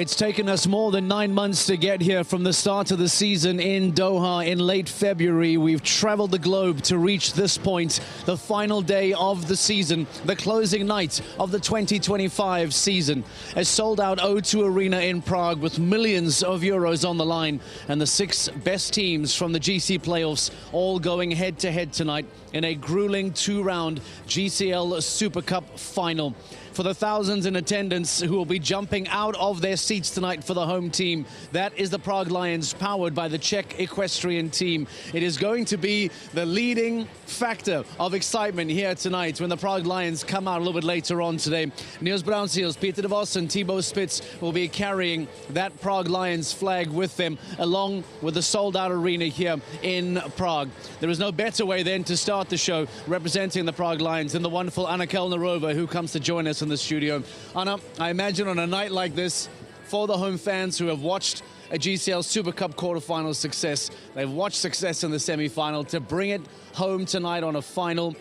It's taken us more than 9 months to get here from the start of the season in Doha in late February. We've traveled the globe to reach this point, the final day of the season, the closing night of the 2025 season. A sold-out O2 Arena in Prague with millions of euros on the line, and the 6 best teams from the GC playoffs all going head-to-head tonight in a grueling 2-round GCL Super Cup final. For the thousands in attendance who will be jumping out of their seats tonight for the home team, that is the Prague Lions, powered by the Czech equestrian team. It is going to be the leading factor of excitement here tonight when the Prague Lions come out a little bit later on today. Niels Braunseels, Peter de Vos and Thibaut Spitz will be carrying that Prague Lions flag with them, along with the sold-out arena here in Prague. There is no better way then to start the show representing the Prague Lions than the wonderful Anna Kellnerova, who comes to join us in the studio. Anna, I imagine on a night like this, for the home fans who have watched a GCL Super Cup quarterfinal success, they've watched success in the semi-final, to bring it home tonight on a final,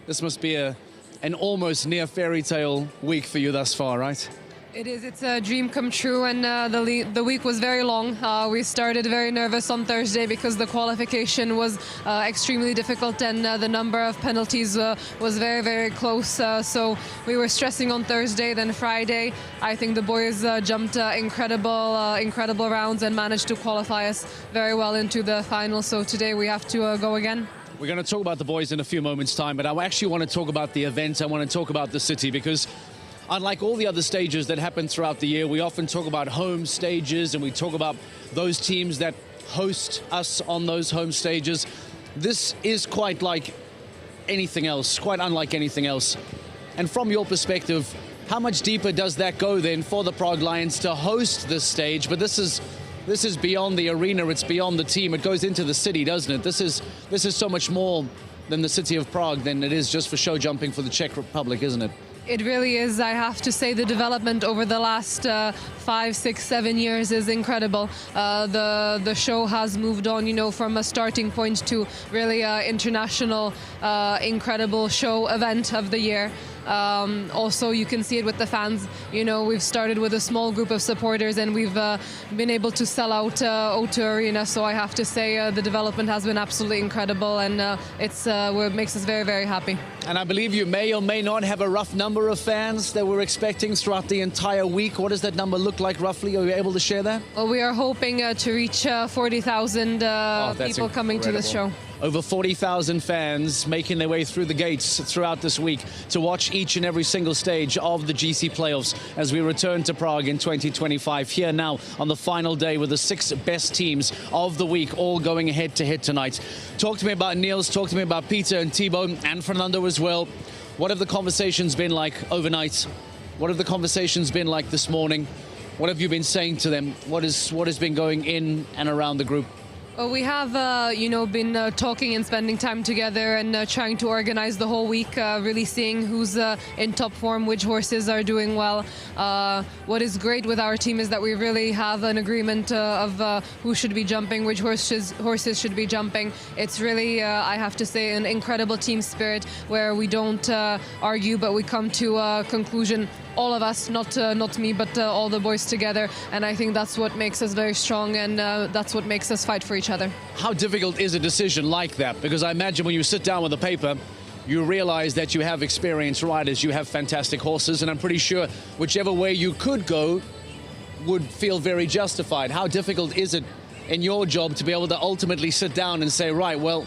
this must be an almost near fairy tale week for you thus far, right? It is. It's a dream come true, and the week was very long. We started very nervous on Thursday because the qualification was extremely difficult, and the number of penalties was very, very close. So we were stressing on Thursday. Then Friday, I think the boys jumped incredible rounds and managed to qualify us very well into the final. So today we have to go again. We're going to talk about the boys in a few moments' time, but I actually want to talk about the event. I want to talk about the city, because unlike all the other stages that happen throughout the year, we often talk about home stages and we talk about those teams that host us on those home stages. This is quite like anything else, quite unlike anything else. And from your perspective, how much deeper does that go then for the Prague Lions to host this stage? But this is beyond the arena, it's beyond the team, it goes into the city, doesn't it? This is so much more than the city of Prague than it is just for show jumping for the Czech Republic, isn't it? It really is. I have to say the development over the last 5, 6, 7 years is incredible. The show has moved on, you know, from a starting point to really international, incredible show event of the year. Also, you can see it with the fans. You know, we've started with a small group of supporters, and we've been able to sell out O2 Arena. So I have to say the development has been absolutely incredible, and it makes us very, very happy. And I believe you may or may not have a rough number of fans that we're expecting throughout the entire week. What does that number look like roughly? Are you able to share that? Well, we are hoping to reach 40,000 people coming to the show. Over 40,000 fans making their way through the gates throughout this week to watch each and every single stage of the GC playoffs as we return to Prague in 2025. Here now on the final day with the 6 best teams of the week all going head-to-head tonight. Talk to me about Niels, talk to me about Peter and Thibaut and Fernando as well. What have the conversations been like overnight? What have the conversations been like this morning? What have you been saying to them? What has been going in and around the group? Well, we have, been talking and spending time together and trying to organize the whole week, really seeing who's in top form, which horses are doing well. What is great with our team is that we really have an agreement of who should be jumping, which horses should be jumping. It's really, I have to say, an incredible team spirit where we don't argue, but we come to a conclusion. All of us, not me, but all the boys together, and I think that's what makes us very strong, and that's what makes us fight for each other. How difficult is a decision like that? Because I imagine when you sit down with the paper, you realize that you have experienced riders, you have fantastic horses, and I'm pretty sure whichever way you could go would feel very justified. How difficult is it in your job to be able to ultimately sit down and say, right, well,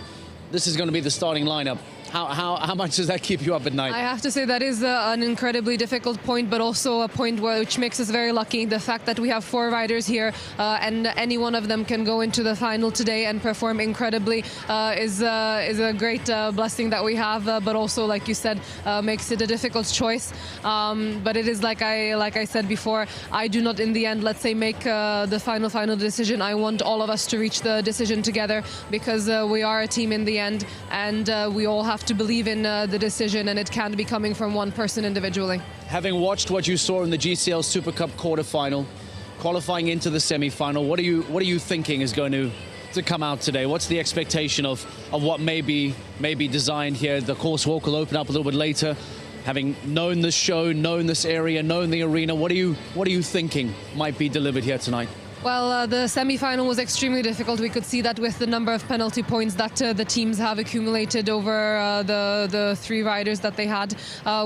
this is going to be the starting lineup? How much does that keep you up at night? I have to say that is an incredibly difficult point, but also a point which makes us very lucky. The fact that we have 4 riders here and any one of them can go into the final today and perform incredibly is a great blessing that we have, but also, like you said, makes it a difficult choice. But it is like I said before, I do not in the end, let's say, make the final decision. I want all of us to reach the decision together, because we are a team in the end, and we all have to believe in the decision, and it can't be coming from one person individually. Having watched what you saw in the GCL Super Cup quarterfinal, qualifying into the semi-final, what are you thinking is going to come out today? What's the expectation of what may be designed here? The course walk will open up a little bit later. Having known this show, known this area, known the arena, what are you thinking might be delivered here tonight? Well, the semi-final was extremely difficult. We could see that with the number of penalty points that the teams have accumulated over the three riders that they had,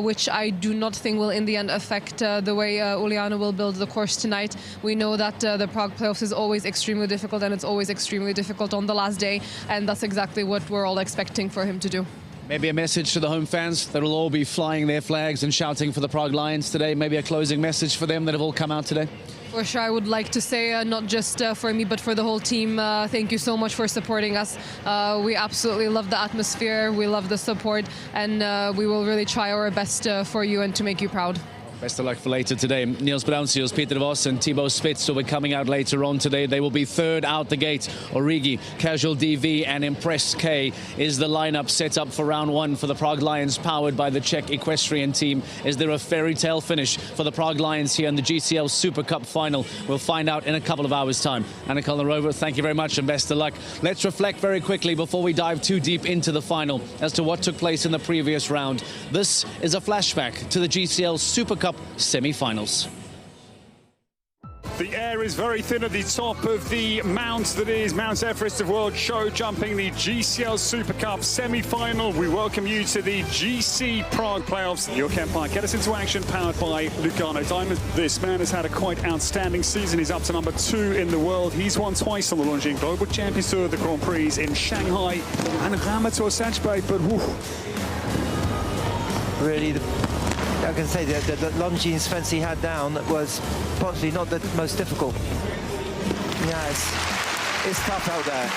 which I do not think will in the end affect the way Uliana will build the course tonight. We know that the Prague playoffs is always extremely difficult, and it's always extremely difficult on the last day, and that's exactly what we're all expecting for him to do. Maybe a message to the home fans that will all be flying their flags and shouting for the Prague Lions today. Maybe a closing message for them that have all come out today. For sure, I would like to say, not just for me, but for the whole team, thank you so much for supporting us. We absolutely love the atmosphere, we love the support, and we will really try our best for you and to make you proud. Best of luck for later today. Niels Braunsjøs, Peter de Vos and Thibaut Spitz will be coming out later on today. They will be third out the gate. Origi, Casual DV and Impress K is the lineup set up for round one for the Prague Lions, powered by the Czech equestrian team. Is there a fairy tale finish for the Prague Lions here in the GCL Super Cup final? We'll find out in a couple of hours' time. Anna Kolarova, thank you very much and best of luck. Let's reflect very quickly before we dive too deep into the final as to what took place in the previous round. This is a flashback to the GCL Super Cup semi-finals. The air is very thin at the top of the mount that is Mount Everest of World Show Jumping, the GCL Super Cup semi-final. We welcome you to the GC Prague playoffs. Your Kempire, get us into action, powered by Lugano Diamond. This man has had a quite outstanding season. He's up to number 2 in the world. He's won twice on the Longines Global Champions Tour, the Grand Prix in Shanghai and Ramator Sajbay, but really, I can say that the Longines fence he had down was possibly not the most difficult. Yeah, it's tough out there.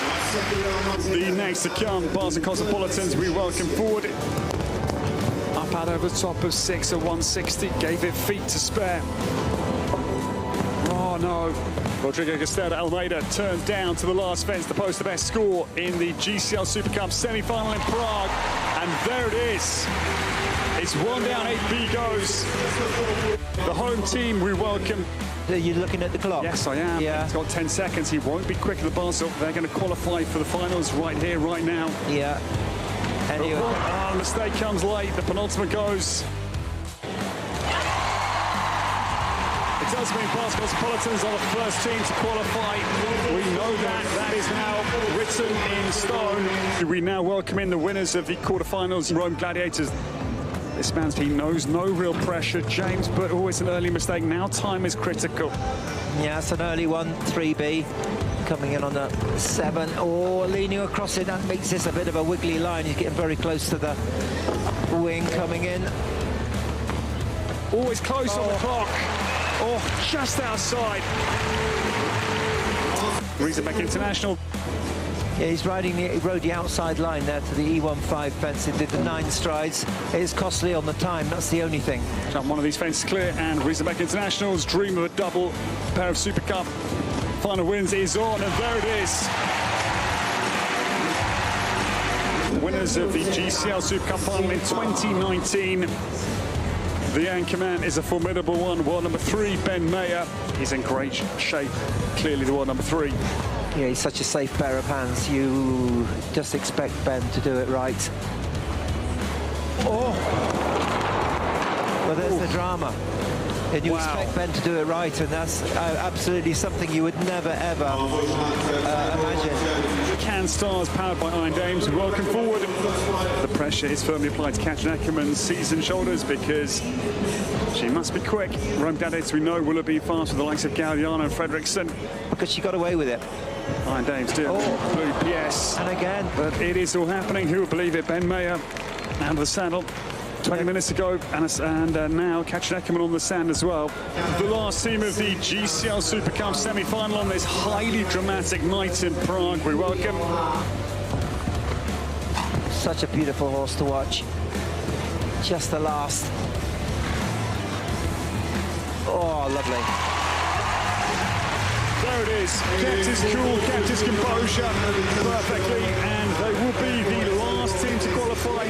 The next to come, Bars and Cosmopolitans, we welcome forward. Up out over the top of 6 at 160, gave it feet to spare. Oh no, Rodrigo Castella Almeida turned down to the last fence to post the best score in the GCL Super Cup semi-final in Prague, and there it is. It's 1 down, 8B goes. The home team, we welcome. Are you looking at the clock? Yes, I am. Yeah. He's got 10 seconds. He won't be quick at the bar, so they're going to qualify for the finals right here, right now. Yeah. Anyway. Mistake comes late. The penultimate goes. It does mean Bars Cosmopolitans are the first team to qualify. We know that. That is now written in stone. We now welcome in the winners of the quarterfinals, Rome Gladiators. This man's team knows no real pressure, James, but always an early mistake. Now time is critical. Yeah, it's an early one, 3B. Coming in on the 7, or leaning across it. That makes this a bit of a wiggly line. He's getting very close to the wing coming in. Always close on the clock. Oh, just outside. Riesenbeck International. Yeah, he rode the outside line there to the E15 fence. He did the 9 strides. It is costly on the time, that's the only thing. Jump one of these fences clear, and Riesenbeck International's dream of a double pair of Super Cup final wins is on, and there it is. Winners of the GCL Super Cup final in 2019. The anchorman is a formidable one. World number 3, Ben Mayer. He's in great shape. Clearly the world number 3. Yeah, he's such a safe pair of hands. You just expect Ben to do it right. Oh! Well, there's the drama. And you expect Ben to do it right, and that's absolutely something you would never, ever imagine. Can Stars, powered by Iron Dames. Welcome forward. The pressure is firmly applied to Katrin Eckermann's seasoned shoulders because she must be quick. Rome Gladiators, we know, will it be fast with the likes of Galliano and Fredriksson? Because she got away with it. Iron Dames do. Blue PS. And again. But it is all happening. Who would believe it? Ben Mayer out of the saddle 20 minutes ago, and now Katrin Eckermann on the sand as well. The last team of the GCL Super Cup semi-final on this highly dramatic night in Prague. We welcome. Such a beautiful horse to watch. Just the last. Oh, lovely. There it is. Kept his cool, kept his composure perfectly, and they will be the last team to qualify.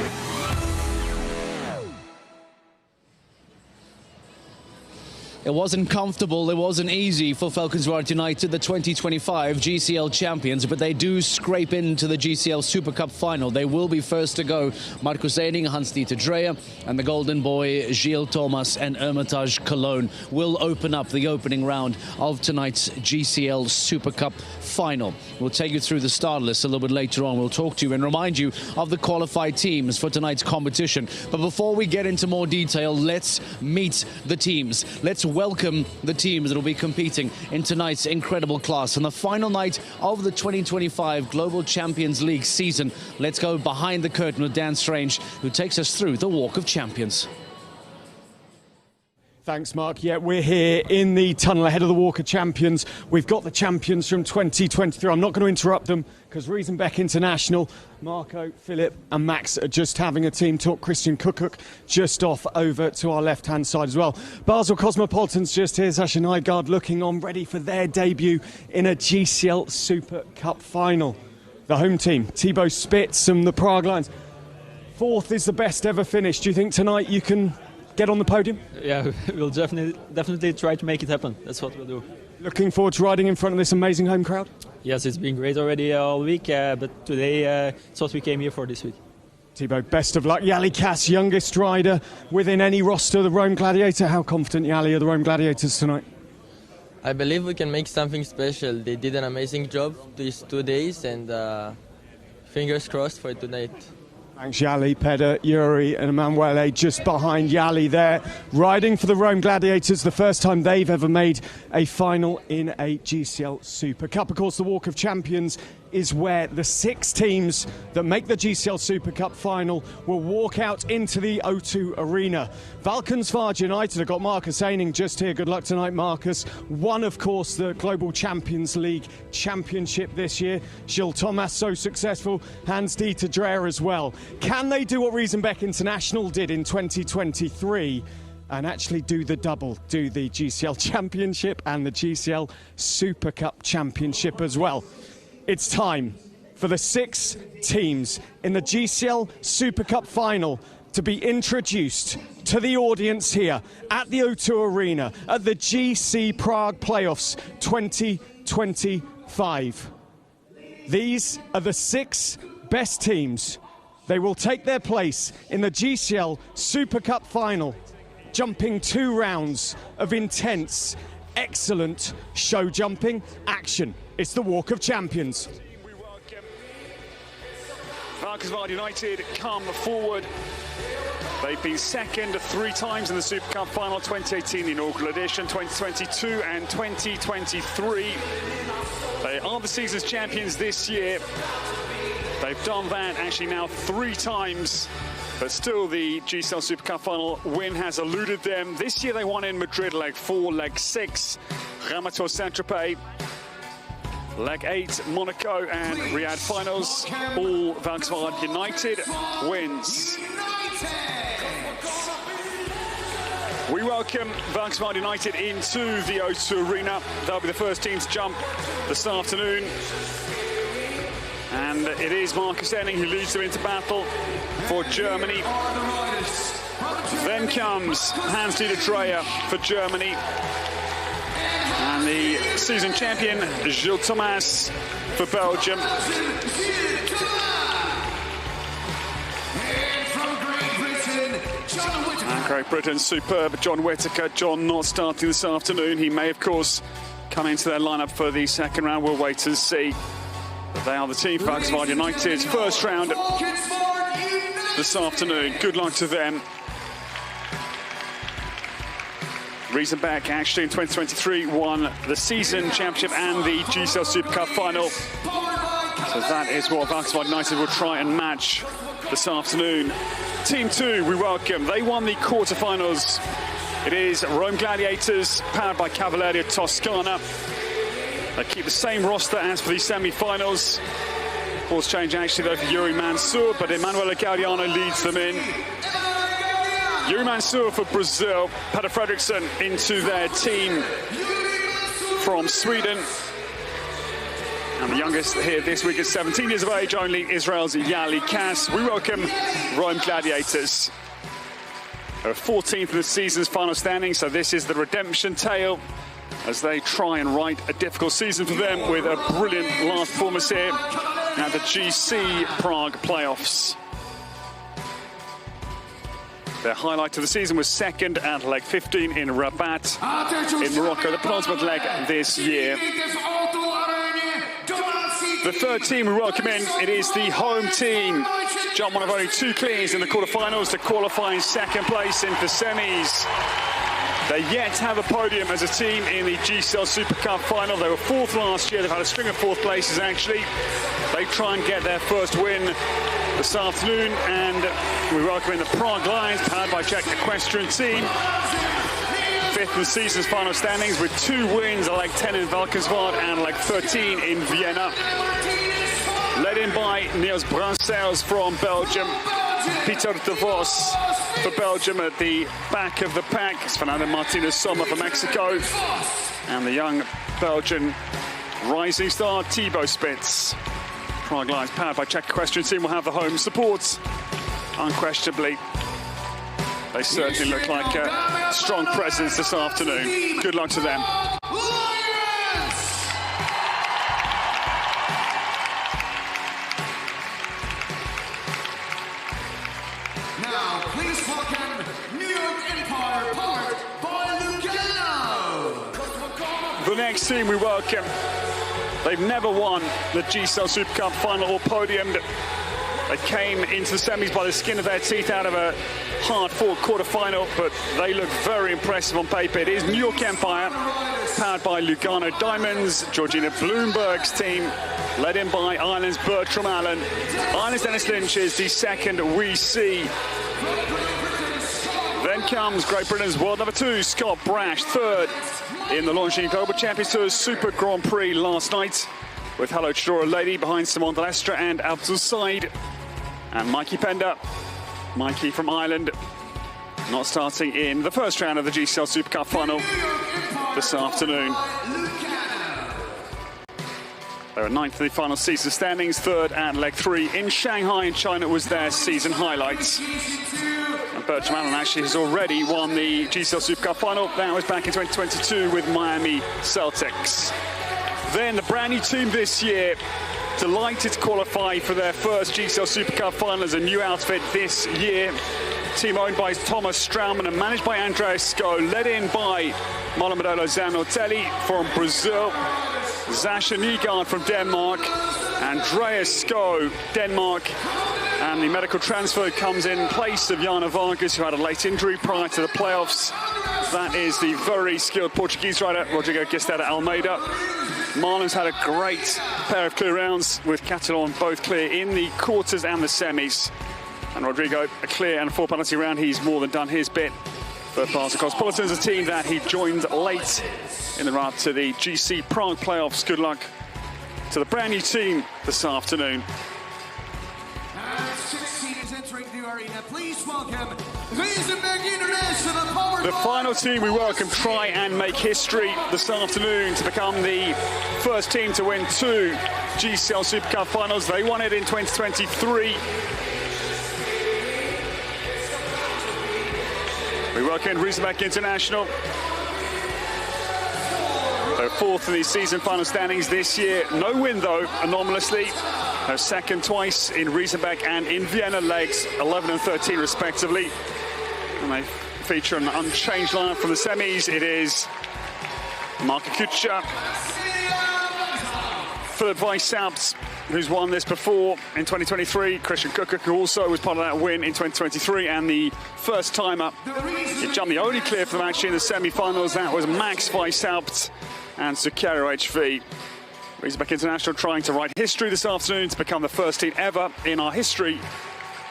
It wasn't comfortable, it wasn't easy for Valkenswaard United, the 2025 GCL champions, but they do scrape into the GCL Super Cup final. They will be first to go. Marcus Eining, Hans-Dieter Dreyer, and the Golden Boy, Gilles Thomas and Hermitage Cologne will open up the opening round of tonight's GCL Super Cup final. We'll take you through the start list a little bit later on. We'll talk to you and remind you of the qualified teams for tonight's competition. But before we get into more detail, let's meet the teams. Let's welcome the teams that will be competing in tonight's incredible class. On the final night of the 2025 Global Champions League season, let's go behind the curtain with Dan Strange, who takes us through the Walk of Champions. Thanks, Mark. Yeah, we're here in the tunnel ahead of the Walk of Champions. We've got the champions from 2023. I'm not going to interrupt them because Riesenbeck International, Marco, Philip and Max are just having a team talk. Christian Kukuk just off over to our left-hand side as well. Basel Cosmopolitans just here. Sasha Nygaard looking on, ready for their debut in a GCL Super Cup final. The home team, Thibaut Spitz and the Prague Lions. Fourth is the best ever finish. Do you think tonight you can get on the podium? Yeah, we'll definitely try to make it happen. That's what we'll do. Looking forward to riding in front of this amazing home crowd? Yes, it's been great already all week, but today it's what we came here for this week. Thibaut, best of luck. Jali Kass, youngest rider within any roster, the Rome Gladiator. How confident, Jali, are the Rome Gladiators tonight? I believe we can make something special. They did an amazing job these 2 days, and fingers crossed for tonight. Thanks, Jali, Peder, Yuri and Emanuele just behind Jali there. Riding for the Rome Gladiators, the first time they've ever made a final in a GCL Super Cup. Of course, the Walk of Champions is where the 6 teams that make the GCL Super Cup final will walk out into the O2 Arena. Valkenswaard United have got Marcus Eining just here. Good luck tonight, Marcus. Won, of course, the Global Champions League Championship this year. Gilles Thomas so successful. Hans-Dieter Dreyer as well. Can they do what Riesenbeck International did in 2023 and actually do the double, do the GCL Championship and the GCL Super Cup Championship as well? It's time for the 6 teams in the GCL Super Cup final to be introduced to the audience here at the O2 Arena at the GC Prague Playoffs 2025. These are the 6 best teams. They will take their place in the GCL Super Cup final, jumping 2 rounds of intense, excellent show jumping action. It's the Walk of Champions. We welcome Valkenswaard United come forward. They've been second 3 times in the Super Cup final, 2018, the inaugural edition, 2022 and 2023. They are the season's champions this year. They've done that actually now 3 times, but still the GCL Super Cup final win has eluded them. This year they won in Madrid, leg 4, leg 6, Ramator Saint-Tropez, leg 8, Monaco and Riyadh finals, all Valkenswaard United wins. We welcome Valkenswaard United into the O2 Arena. They'll be the first team to jump this afternoon. And it is Marcus Eining who leads them into battle for Germany. Then comes Hans-Dieter Dreyer for Germany. And the season champion, Gilles Thomas for Belgium. And Great Britain, superb. John Whittaker. John not starting this afternoon. He may, of course, come into their lineup for the second round. We'll wait and see. But they are the team for Valkenswaard United's first round this afternoon. Good luck to them. Riesenbeck actually in 2023 won the season championship and the GCL Super Cup final. So that is what Valkenswaard United will try and match this afternoon. Team 2, we welcome. They won the quarterfinals. It is Rome Gladiators, powered by Cavalleria Toscana. They keep the same roster as for the semi-finals. Course change actually though for Yuri Mansour, but Emanuele Gaudiano leads them in. Yuri Mansour for Brazil, Peder Fredriksson into their team from Sweden. And the youngest here this week is 17 years of age only, Israel's Jali Kass. We welcome Rome Gladiators. They're 14th in the season's final standing, so this is the redemption tale as they try and write a difficult season for them with a brilliant last performance here at the GC Prague playoffs. Their highlight of the season was second at leg 15 in Rabat in Morocco, the penultimate leg this year. The third team we welcome in, it is the home team. Jumped one of only 2 clears in the quarterfinals to qualify in second place into semis. They yet have a podium as a team in the GCL Super Cup final. They were 4th last year. They've had a string of 4th places, actually. They try and get their first win this afternoon, and we welcome in the Prague Lions, powered by Czech Equestrian Team. 5th in the season's final standings with 2 wins, leg 10 in Valkenswaard and leg 13 in Vienna. Led in by Niels Brancels from Belgium. Peter de Vos for Belgium at the back of the pack. It's Fernando Martinez Sommer for Mexico. And the young Belgian rising star, Thibaut Spitz. Prague Lions, powered by Czech Equestrian Team, will have the home support. Unquestionably, they certainly look like a strong presence this afternoon. Good luck to them. Now, please welcome New York Empire, powered by Lugano. The next team we welcome, they've never won the GCL Super Cup final or podiumed. They came into the semis by the skin of their teeth out of a hard-fought quarter-final, but they look very impressive on paper. It is New York Empire, powered by Lugano Diamonds, Georgina Bloomberg's team, led in by Ireland's Bertram Allen. Ireland's Dennis Lynch is the second we see. Then comes Great Britain's world number 2, Scott Brash, third in the Longines Global Champions Tour Super Grand Prix last night, with Hello Chidora Lady behind Simon D'Alestra and Abdul Said. And Mikey Pender, Mikey from Ireland, not starting in the first round of the GCL Super Cup final this afternoon. They were 9th in the final season standings, 3rd at leg 3 in Shanghai in China was their season highlights. And Bertram Allen actually has already won the GCL Super Cup final. That was back in 2022 with Miami Celtics. Then the brand new team this year, delighted to qualify for their first GCL Super Cup final as a new outfit this year. Team owned by Thomas Straumann and managed by Andreas Sko, led in by Malamodolo Zanotelli from Brazil, Zasha Nygaard from Denmark, Andreas Sko, Denmark, and the medical transfer comes in place of Jana Vargas, who had a late injury prior to the playoffs. That is the very skilled Portuguese rider, Rodrigo Gesteda Almeida. Marlon's had a great pair of clear rounds with Catalan both clear in the quarters and the semis. And Rodrigo, a clear and a 4 penalty round. He's more than done his bit. Third pass of Cosmopolitans, a team that he joined late in the run to the GC Prague playoffs. Good luck to the brand new team this afternoon. And 16 is entering the arena. Please welcome Wiesenberg International powered The final team we welcome try and make history this afternoon to become the first team to win 2 GCL Super Cup finals. They won it in 2023. We welcome Wiesenberg International. They're 4th in the season final standings this year. No win though, anomalously. They're second twice in Wiesenberg and in Vienna, legs 11 and 13 respectively. And they feature an unchanged lineup from the semis. It is Marco Kutscher, Philip Weishaupt, who's won this before in 2023. Christian Kukoc, who also was part of that win in 2023, and the first timer. He jumped the only clear for them actually in the semi-finals. That was Max Weishaupt and Zucchero HV. Wiesenberg International trying to write history this afternoon to become the first team ever in our history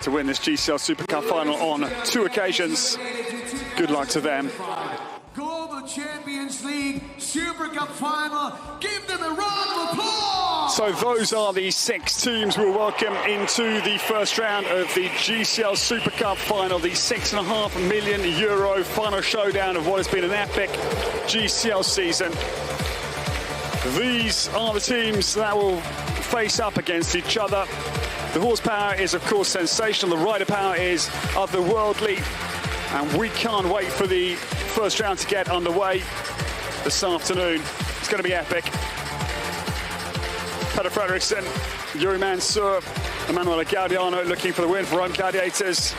to win this GCL Super Cup final on 2 occasions. Good luck to them. Global Champions League Super Cup final. Give them a round of applause. So those are the 6 teams we'll welcome into the first round of the GCL Super Cup final, the €6.5 million final showdown of what has been an epic GCL season. These are the teams that will face up against each other. The horsepower is, of course, sensational. The rider power is otherworldly. And we can't wait for the first round to get underway this afternoon. It's going to be epic. Peter Frederiksen, Yuri Mansour, Emanuele Gaudiano looking for the win for Rome Gladiators.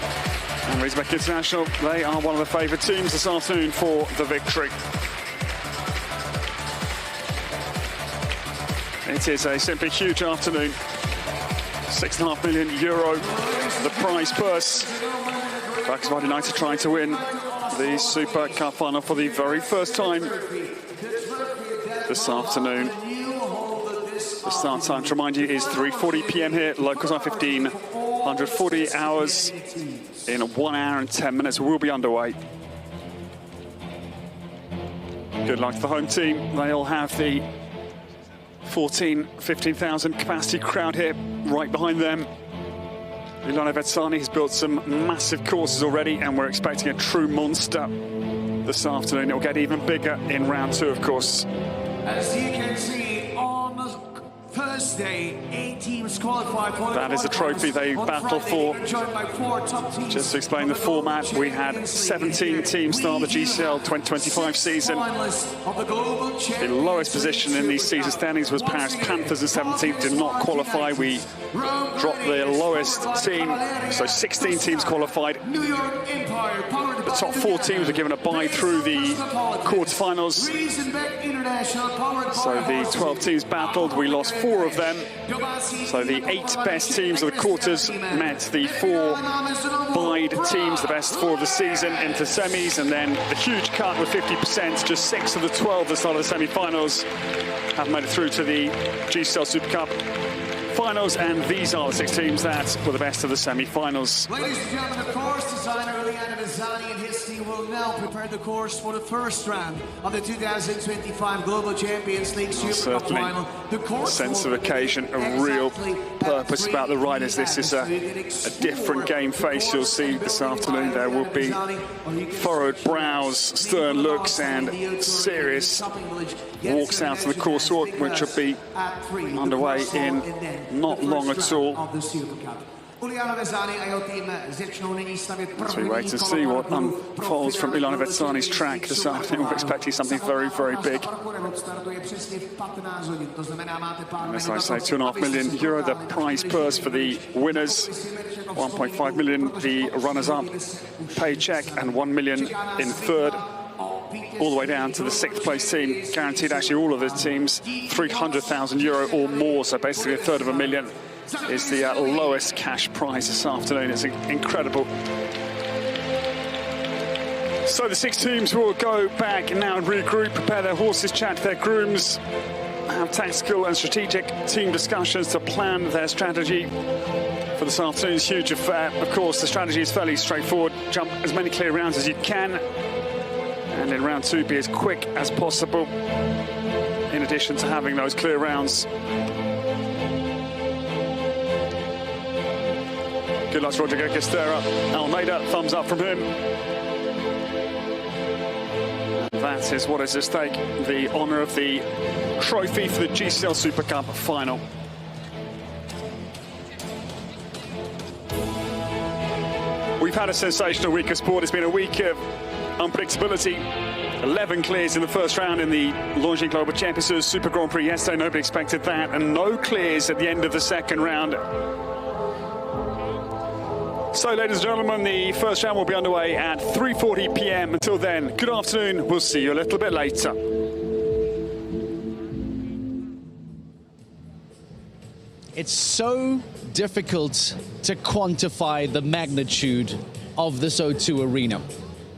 And Riesbeck International, they are one of the favourite teams this afternoon for the victory. It is a simply huge afternoon. €6.5 million, the prize purse. Rakenswaard United trying to win the Super Cup final for the very first time this afternoon. The start time, to remind you, is 3:40 p.m. here. Locals are 1540 hours. In 1 hour and 10 minutes, we'll be underway. Good luck to the home team. They'll have the 15,000 capacity crowd here right behind them. Ilana Vetsani has built some massive courses already, and we're expecting a true monster this afternoon. It'll get even bigger in round 2, of course. As you can see, on Thursday, 8 teams qualified for that is the trophy they battle for. Just to explain the format, we had 17 teams start the GCL 2025 season. The lowest position in these season standings was Paris Panthers in 17th, did not qualify. We dropped the lowest team, so 16 teams qualified. The top 4 teams were given a bye through the quarterfinals. So the 12 teams battled, we lost 4 of them. So the 8 best teams of the quarters met the 4 bide teams, the best 4 of the season, into semis, and then the huge cut with 50%. Just 6 of the 12 that started the semi-finals have made it through to the GCL Super Cup finals, and these are the 6 teams that were the best of the semi-finals. Ladies and gentlemen, the course designer Liana Mazzani and his team will now prepare the course for the first round of the 2025 Global Champions League Super Cup final. The course sense of occasion, a real purpose about the riders. This is a different game face you'll see this afternoon. There will be furrowed brows, stern looks, and serious walks out of the course walk, which will be underway in not long at all. As we wait to see what unfolds from Ilana Vetsani's track this afternoon, we're expecting something very, very big. And as I say, €2.5 million, the prize purse for the winners, 1.5 million the runners-up paycheck, and 1 million in third, all the way down to the 6th place team, guaranteed actually all of the teams €300,000 or more, so basically $1/3 is the lowest cash prize this afternoon. It's incredible. So the 6 teams will go back now and regroup, prepare their horses, chat to their grooms, have tactical and strategic team discussions to plan their strategy for this afternoon's huge affair. Of course, the strategy is fairly straightforward. Jump as many clear rounds as you can, and in round 2 be as quick as possible, in addition to having those clear rounds. Good luck to Rodrigo Castera. Almeida, thumbs up from him. That is what is at stake, the honour of the trophy for the GCL Super Cup final. We've had a sensational week of sport. It's been a week of unpredictability. 11 clears in the first round in the Longines Global Championships Super Grand Prix yesterday. Nobody expected that, and no clears at the end of the second round. So, ladies and gentlemen, the first round will be underway at 3:40 p.m. Until then, good afternoon. We'll see you a little bit later. It's so difficult to quantify the magnitude of this O2 Arena,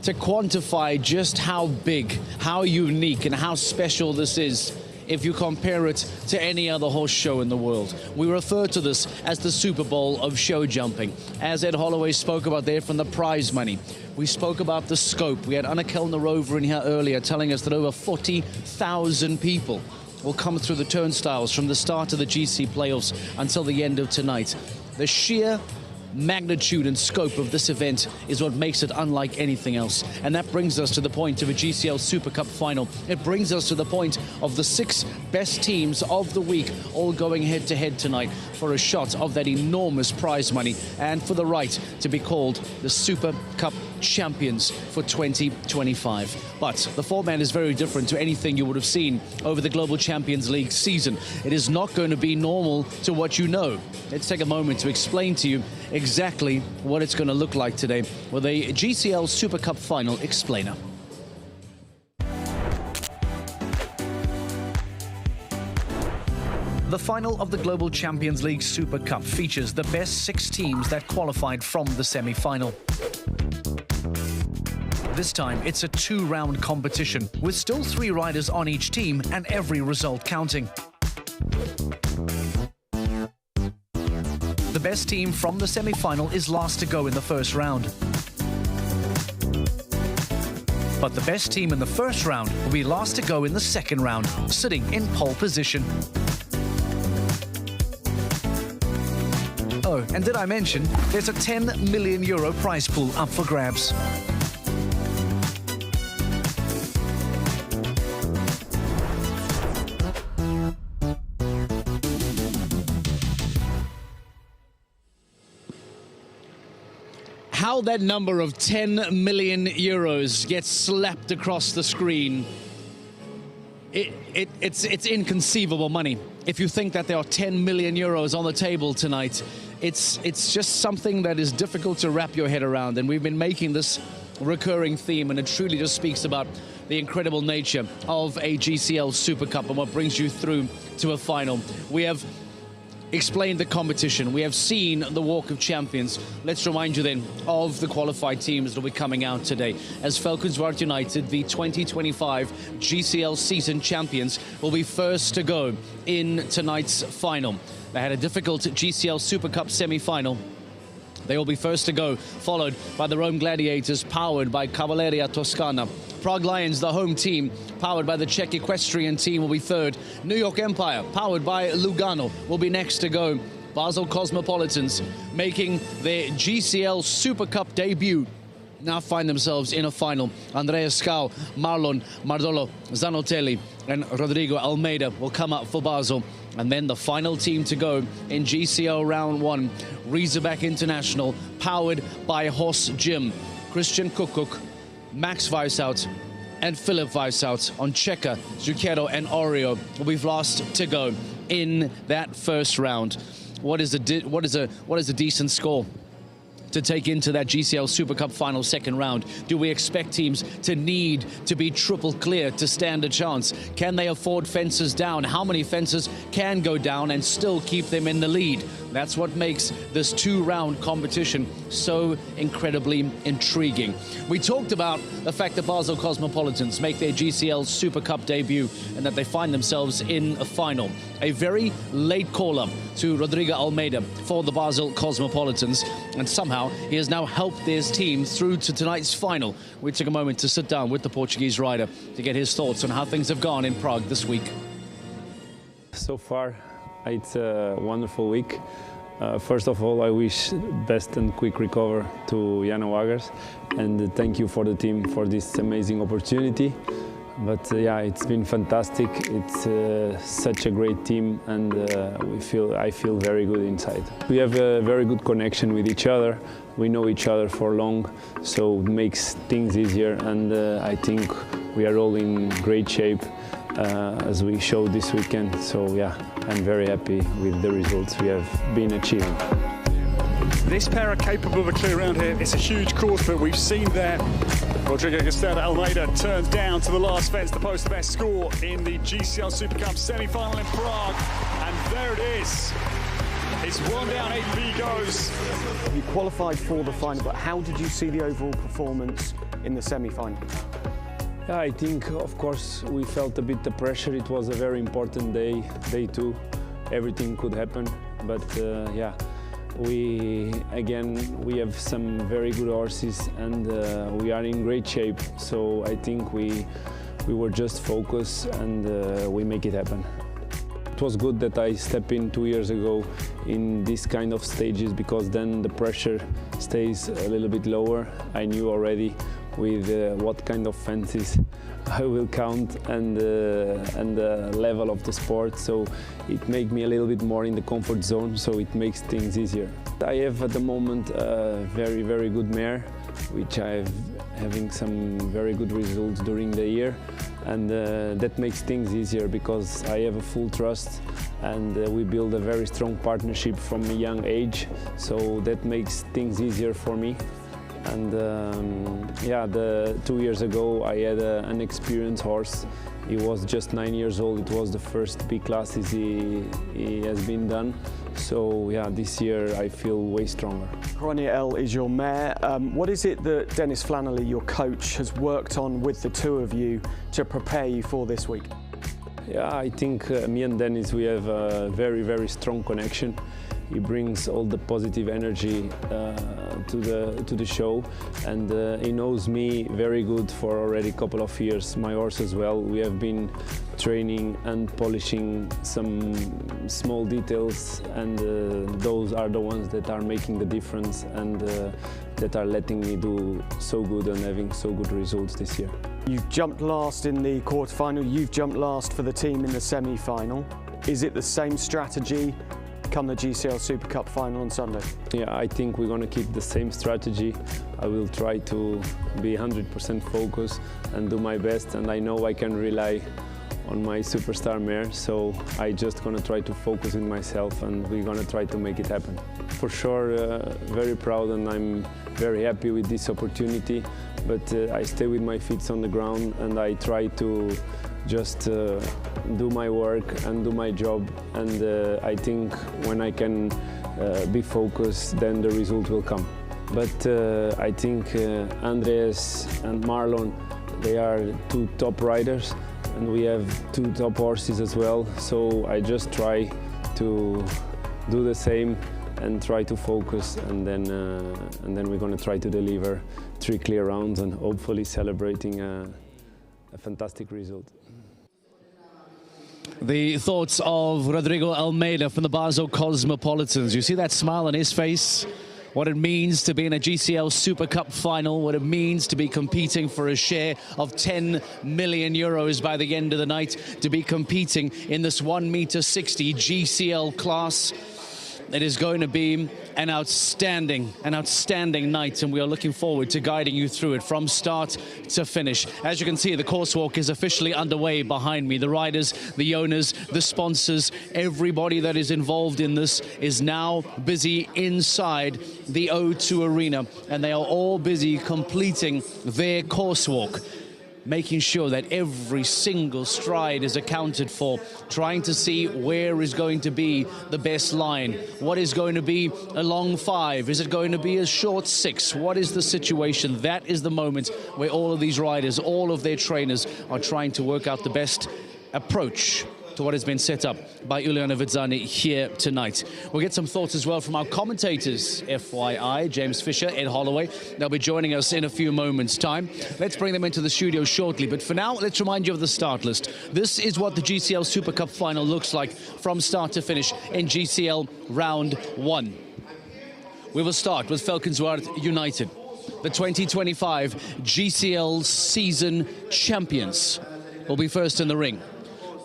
to quantify just how big, how unique, and how special this is if you compare it to any other horse show in the world. We refer to this as the Super Bowl of show jumping. As Ed Holloway spoke about there from the prize money, we spoke about the scope. We had Anna Kellner over in here earlier telling us that over 40,000 people will come through the turnstiles from the start of the GC playoffs until the end of tonight. The sheer magnitude and scope of this event is what makes it unlike anything else. And that brings us to the point of a GCL Super Cup final. It brings us to the point of the 6 best teams of the week all going head-to-head tonight for a shot of that enormous prize money and for the right to be called the Super Cup champions for 2025. But the format is very different to anything you would have seen over the Global Champions League season. It is not going to be normal to what you know. Let's take a moment to explain to you exactly what it's going to look like today with a GCL Super Cup final explainer. The final of the Global Champions League Super Cup features the best 6 teams that qualified from the semi-final. This time, it's a 2-round competition, with still 3 riders on each team and every result counting. The best team from the semi-final is last to go in the first round. But the best team in the first round will be last to go in the second round, sitting in pole position. Oh, and did I mention, there's a €10 million prize pool up for grabs. How that number of €10 million gets slapped across the screen, it's inconceivable money. If you think that there are €10 million on the table tonight, it's just something that is difficult to wrap your head around. And we've been making this recurring theme, and it truly just speaks about the incredible nature of a GCL Super Cup and what brings you through to a final. We have explained the competition. We have seen the Walk of Champions. Let's remind you then of the qualified teams that will be coming out today. As Falconsward United, the 2025 GCL season champions, will be first to go in tonight's final. They had a difficult GCL Super Cup semi-final. They will be first to go, followed by the Rome Gladiators, powered by Cavalleria Toscana. Prague Lions, the home team, powered by the Czech Equestrian team, will be third. New York Empire, powered by Lugano, will be next to go. Basel Cosmopolitans, making their GCL Super Cup debut, now find themselves in a final. Andreas Skau, Marlon Mardolo, Zanotelli and Rodrigo Almeida will come up for Basel. And then the final team to go in GCL Round 1, Razorback International, powered by Horse Gym. Christian Kukuk, Max Weishout and Philip Weishout on Checker, Zucchero and Oreo will be last to go in that first round. What is a decent score to take into that GCL Super Cup final second round? Do we expect teams to need to be triple clear to stand a chance? Can they afford fences down? How many fences can go down and still keep them in the lead? That's what makes this 2-round competition so incredibly intriguing. We talked about the fact that Basel Cosmopolitans make their GCL Super Cup debut and that they find themselves in a final. A very late call-up to Rodrigo Almeida for the Basel Cosmopolitans, and somehow he has now helped his team through to tonight's final. We took a moment to sit down with the Portuguese rider to get his thoughts on how things have gone in Prague this week. So far, it's a wonderful week. First of all, I wish best and quick recover to Jano Wagers, and thank you for the team for this amazing opportunity. But yeah, it's been fantastic. It's such a great team, and I feel very good inside. We have a very good connection with each other. We know each other for long, so it makes things easier, and I think we are all in great shape as we showed this weekend. So yeah, I'm very happy with the results we have been achieving. This pair are capable of a clear round here. It's a huge course, but we've seen there Rodrigo Almeida turns down to the last fence to post the best score in the GCL Super Cup semi-final in Prague. And there it is. It's 1 down, 8B goes. You qualified for the final, but how did you see the overall performance in the semi-final? Yeah, I think, of course, we felt a bit the pressure. It was a very important day 2. Everything could happen, but yeah. We have some very good horses, and we are in great shape. So I think we were just focused, and we make it happen. It was good that I stepped in 2 years ago in this kind of stages, because then the pressure stays a little bit lower. I knew already with what kind of fences I will count and the level of the sport, so it makes me a little bit more in the comfort zone, so it makes things easier. I have at the moment a very, very good mare, which I've having some very good results during the year, and that makes things easier because I have a full trust, and we build a very strong partnership from a young age, so that makes things easier for me. And yeah, 2 years ago I had an experienced horse. He was just 9 years old. It was the first big classes he has been done. So yeah, this year I feel way stronger. Coronia L is your mare. What is it that Dennis Flannelly, your coach, has worked on with the two of you to prepare you for this week? Yeah, I think me and Dennis, we have a very, very strong connection. He brings all the positive energy to the show, and he knows me very good for already a couple of years. My horse as well. We have been training and polishing some small details, and those are the ones that are making the difference and that are letting me do so good and having so good results this year. You've jumped last in the quarterfinal. You've jumped last for the team in the semi-final. Is it the same strategy come the GCL Super Cup final on Sunday? Yeah, I think we're going to keep the same strategy. I will try to be 100% focused and do my best, and I know I can rely on my superstar mare, so I just going to try to focus in myself, and we're going to try to make it happen. For sure, very proud, and I'm very happy with this opportunity, but I stay with my feet on the ground, and I try to just do my work and do my job, and I think when I can be focused, then the result will come. But I think Andres and Marlon, they are two top riders, and we have two top horses as well, so I just try to do the same and try to focus, and then we're going to try to deliver 3 clear rounds and hopefully celebrating a fantastic result. The thoughts of Rodrigo Almeida from the Basel Cosmopolitans. You see that smile on his face? What it means to be in a GCL Super Cup final, what it means to be competing for a share of 10 million euros by the end of the night, to be competing in this 1m60 GCL class. It is going to be an outstanding night, and we are looking forward to guiding you through it from start to finish. As you can see, the course walk is officially underway behind me. The riders, the owners, the sponsors, everybody that is involved in this is now busy inside the O2 Arena, and they are all busy completing their course walk, making sure that every single stride is accounted for, trying to see where is going to be the best line, what is going to be a long 5, is it going to be a short 6, what is the situation? That is the moment where all of these riders, all of their trainers are trying to work out the best approach to what has been set up by Iuliana Vizzani here tonight. We'll get some thoughts as well from our commentators, FYI, James Fisher, Ed Holloway. They'll be joining us in a few moments' time. Let's bring them into the studio shortly, but for now, let's remind you of the start list. This is what the GCL Super Cup final looks like from start to finish in GCL Round 1. We will start with Valkenswaard United, the 2025 GCL season champions, will be first in the ring.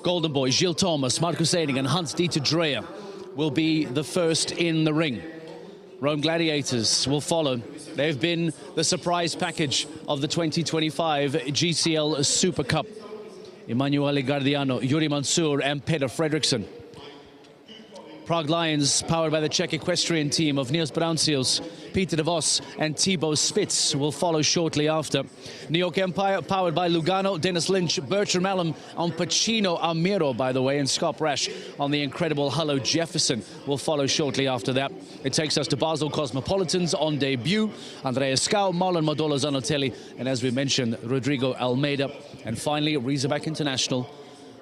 Golden Boy, Gilles Thomas, Marcus Eding and Hans-Dieter Dreyer will be the first in the ring. Rome Gladiators will follow. They've been the surprise package of the 2025 GCL Super Cup. Emanuele Gardiano, Yuri Mansour and Peter Fredriksson. Prague Lions, powered by the Czech equestrian team of Niels Braunsiels, Peter de Vos and Thibaut Spitz will follow shortly after. New York Empire, powered by Lugano, Dennis Lynch, Bertram Allen on Pacino Almiro, by the way, and Scott Brash on the incredible Hullo Jefferson will follow shortly after that. It takes us to Basel Cosmopolitans on debut. Andrea Scau, Marlon Madola Zanotelli, and as we mentioned, Rodrigo Almeida. And finally, Razorback International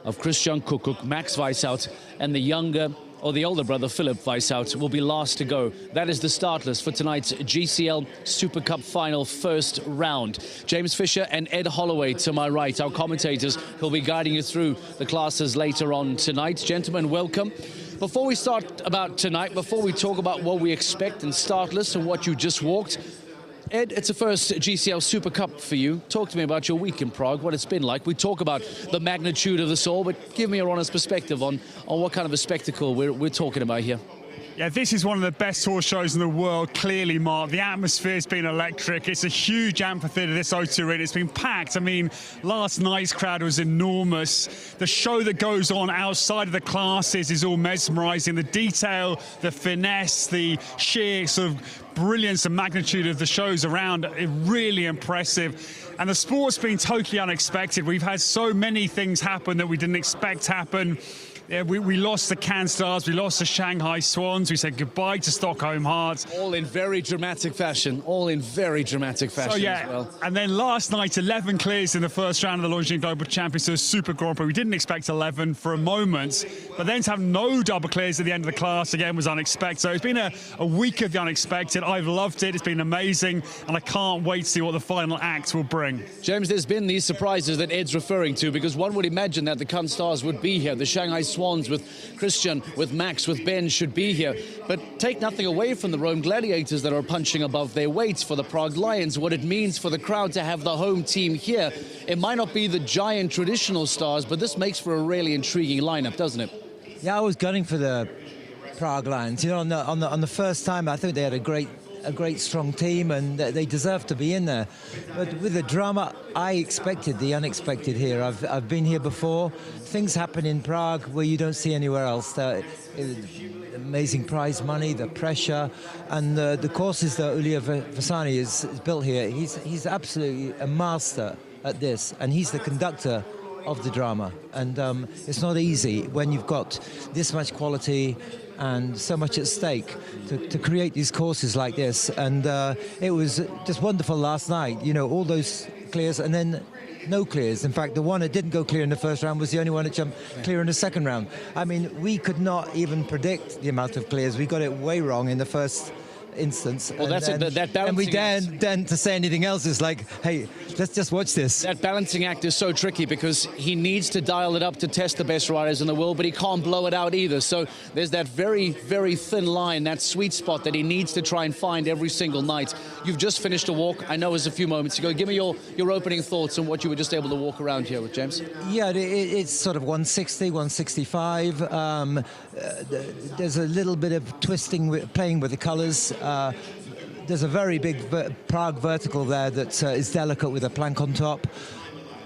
of Christian Kukuk, Max Weishout, and the younger or the older brother, Philip Weishout, will be last to go. That is the start list for tonight's GCL Super Cup final first round. James Fisher and Ed Holloway to my right, our commentators who'll be guiding you through the classes later on tonight. Gentlemen, welcome. Before we start about tonight, before we talk about what we expect and start list and what you just walked, Ed, it's the first GCL Super Cup for you. Talk to me about your week in Prague, what it's been like. We talk about the magnitude of this all, but give me your honest perspective on what kind of a spectacle we're talking about here. Yeah, this is one of the best horse shows in the world, clearly, Mark. The atmosphere's been electric. It's a huge amphitheatre, this O2 Arena. It's been packed. I mean, last night's crowd was enormous. The show that goes on outside of the classes is all mesmerising. The detail, the finesse, the sheer sort of brilliance and magnitude of the shows around are really impressive. And the sport's been totally unexpected. We've had so many things happen that we didn't expect happen. Yeah, we lost the Cannes Stars, we lost the Shanghai Swans, we said goodbye to Stockholm Hearts. All in very dramatic fashion, as well. And then last night, 11 clears in the first round of the Longines Global Champions Super Grand Prix. We didn't expect 11 for a moment, but then to have no double clears at the end of the class again was unexpected. So it's been a week of the unexpected. I've loved it, it's been amazing, and I can't wait to see what the final act will bring. James, there's been these surprises that Ed's referring to, because one would imagine that the Cannes Stars would be here, the Shanghai Swans with Christian, with Max, with Ben should be here. But take nothing away from the Rome Gladiators that are punching above their weights, for the Prague Lions, what it means for the crowd to have the home team here. It might not be the giant traditional stars, but this makes for a really intriguing lineup, doesn't it? Yeah, I was gunning for the Prague Lions. You know, on the first time, I think they had a great strong team, and they deserve to be in there. But with the drama, I expected the unexpected here. I've been here before. Things happen in Prague where you don't see anywhere else. Amazing prize money, the pressure, and the courses that Ulia Vasani has built here. He's absolutely a master at this, and he's the conductor of the drama. And it's not easy when you've got this much quality and so much at stake to create these courses like this. And it was just wonderful last night, you know, all those clears and then no clears. In fact, the one that didn't go clear in the first round was the only one that jumped clear in the second round. I mean, we could not even predict the amount of clears. We got it way wrong in the first instance. Well, that's it. That balancing and we then to say anything else is like, hey, let's just watch this. That balancing act is so tricky because he needs to dial it up to test the best riders in the world, but he can't blow it out either. So there's that very, very thin line, that sweet spot that he needs to try and find every single night. You've just finished a walk. I know it was a few moments ago. Give me your opening thoughts on what you were just able to walk around here with, James. Yeah, it's sort of 160, 165. There's a little bit of twisting, playing with the colors. There's a very big Prague vertical there that is delicate with a plank on top.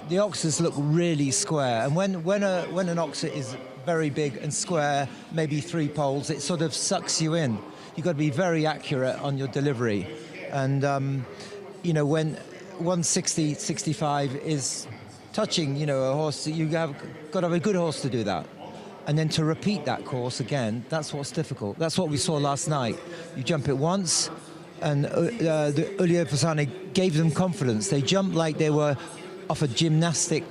The oxes look really square, and when an ox is very big and square, maybe 3 poles, it sort of sucks you in. You've got to be very accurate on your delivery, and you know, when 160, 65 is touching, you know, a horse, you have got to have a good horse to do that. And then to repeat that course again, that's what's difficult. That's what we saw last night. You jump it once, and Ulia Fasani gave them confidence. They jumped like they were off a gymnastic